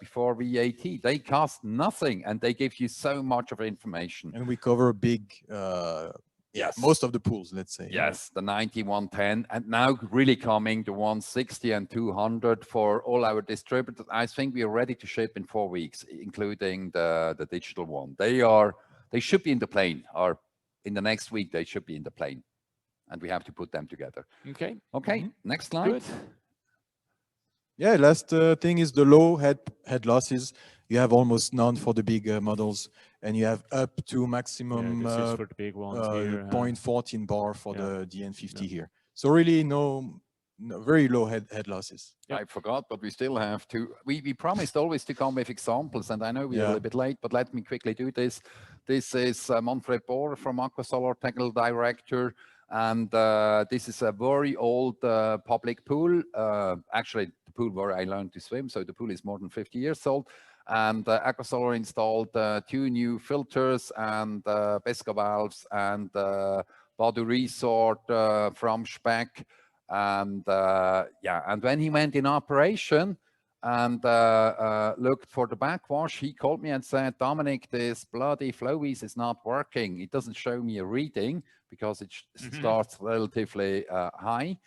[SPEAKER 3] before VAT. They cost nothing, and they give you so much of information.
[SPEAKER 2] And we cover big. Most of the pools, let's say.
[SPEAKER 3] Yes, the 90, 110, and now really coming to 160 and 200 for all our distributors. I think we are ready to ship in 4 weeks, including the digital one. They should be in the plane, or in the next week they should be in the plane, and we have to put them together.
[SPEAKER 1] Okay.
[SPEAKER 3] Next slide.
[SPEAKER 1] Good.
[SPEAKER 2] Yeah, last thing is the low head losses. You have almost none for the big models, and you have up to maximum
[SPEAKER 1] this is for the big ones here,
[SPEAKER 2] 0.14 bar for the DN50 here. So really no very low head losses.
[SPEAKER 3] Yep. I forgot, but we still have to. We promised always to come with examples, and I know we're a little bit late, but let me quickly do this. This is Manfred Bohr from Aqua Solar, Technical Director, and this is a very old public pool. Actually, the pool where I learned to swim, so the pool is more than 50 years old. And Aqua Solar installed 2 new filters and Pesca valves and body resort from Speck. And and when he went in operation and looked for the backwash, he called me and said, Dominic, this bloody Flowys is not working. It doesn't show me a reading because it starts relatively high.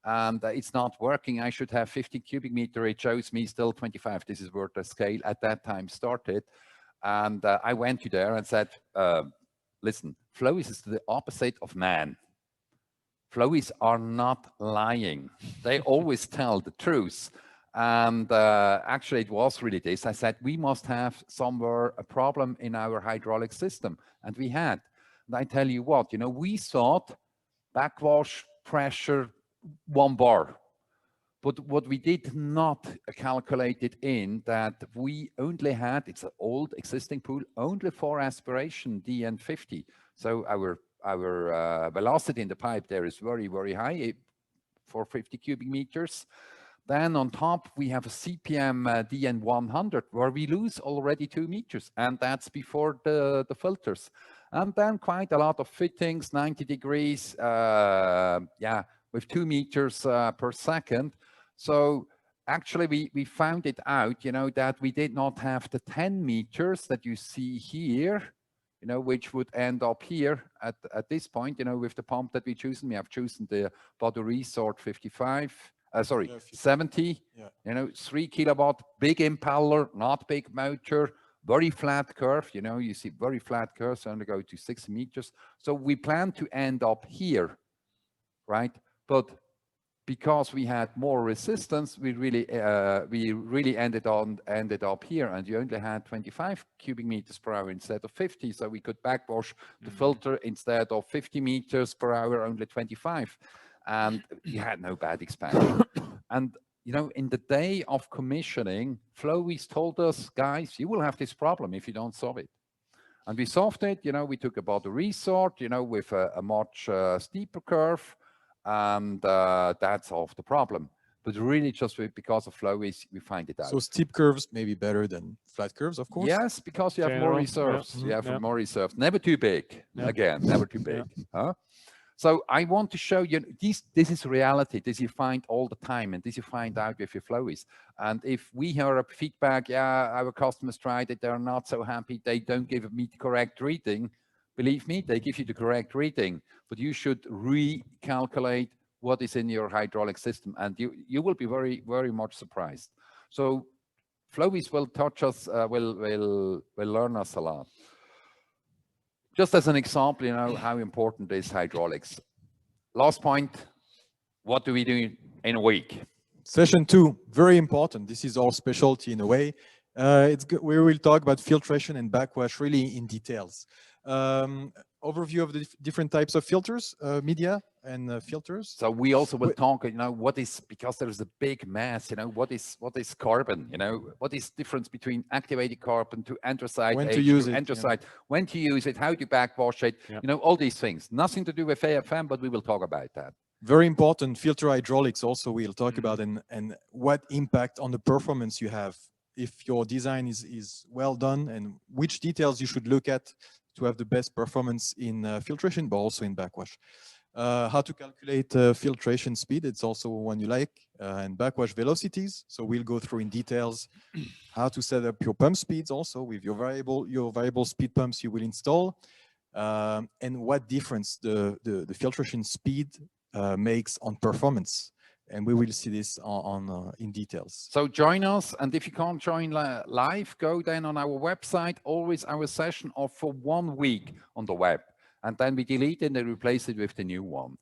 [SPEAKER 3] And it's not working. I should have 50 cubic meter. It shows me still 25. This is where the scale at that time started. And I went to there and said, listen, Flowys is the opposite of man. Flowys are not lying. They always tell the truth. And actually, it was really this. I said, we must have somewhere a problem in our hydraulic system. And we had. And I tell you what, we thought backwash pressure 1 bar. But what we did not calculate it in that we only had, it's an old existing pool, only for aspiration DN50. So our velocity in the pipe there is very, very high for 50 cubic meters. Then on top, we have a CPM DN100 where we lose already 2 meters, and that's before the filters. And then quite a lot of fittings, 90 degrees, with 2 meters per second. So actually, we found it out, that we did not have the 10 meters that you see here, which would end up here at this point, with the pump that we chosen. We have chosen the body resort 70, 3 kilowatt, big impeller, not big motor, very flat curve, you see very flat curves, only go to 6 meters. So we plan to end up here, right? But because we had more resistance, we really ended up here, and you only had 25 cubic meters per hour instead of 50. So we could backwash the filter instead of 50 meters per hour, only 25, and we had no bad expansion. And in the day of commissioning, Flowys told us, guys, you will have this problem if you don't solve it. And we solved it. We took about the resort, with a much steeper curve. And that solved the problem. But really just because of Flowys, we find it out.
[SPEAKER 2] So steep curves may be better than flat curves, of course?
[SPEAKER 3] Yes, because you have more reserves. You have more reserves. Never too big. Again, never too big. Huh? So I want to show you, this is reality. This you find all the time, and this you find out with your Flowys. And if we hear a feedback, our customers tried it, they're not so happy, they don't give me the correct reading, believe me, they give you the correct reading, but you should recalculate what is in your hydraulic system, and you will be very, very much surprised. So Flowys will touch us, will learn us a lot. Just as an example, how important is hydraulics. Last point, what do we do in a week?
[SPEAKER 2] Session 2, very important. This is our specialty in a way. We will talk about filtration and backwash really in details. Overview of the different types of filters, media and filters.
[SPEAKER 3] So we also will talk, what is, because there is a big mass, what is carbon, what is difference between activated carbon to anthracite,
[SPEAKER 2] when to use it,
[SPEAKER 3] anthracite, when to use it, how to backwash it, all these things. Nothing to do with AFM, but we will talk about that.
[SPEAKER 2] Very important, filter hydraulics also we'll talk about, and what impact on the performance you have if your design is well done, and which details you should look at to have the best performance in filtration, but also in backwash. How to calculate filtration speed, it's also one you like, and backwash velocities. So we'll go through in details how to set up your pump speeds also with your variable speed pumps you will install, and what difference the filtration speed makes on performance. And we will see this in details.
[SPEAKER 3] So join us, and if you can't join live, go then on our website. Always our session are for 1 week on the web, and then we delete it and replace it with the new one.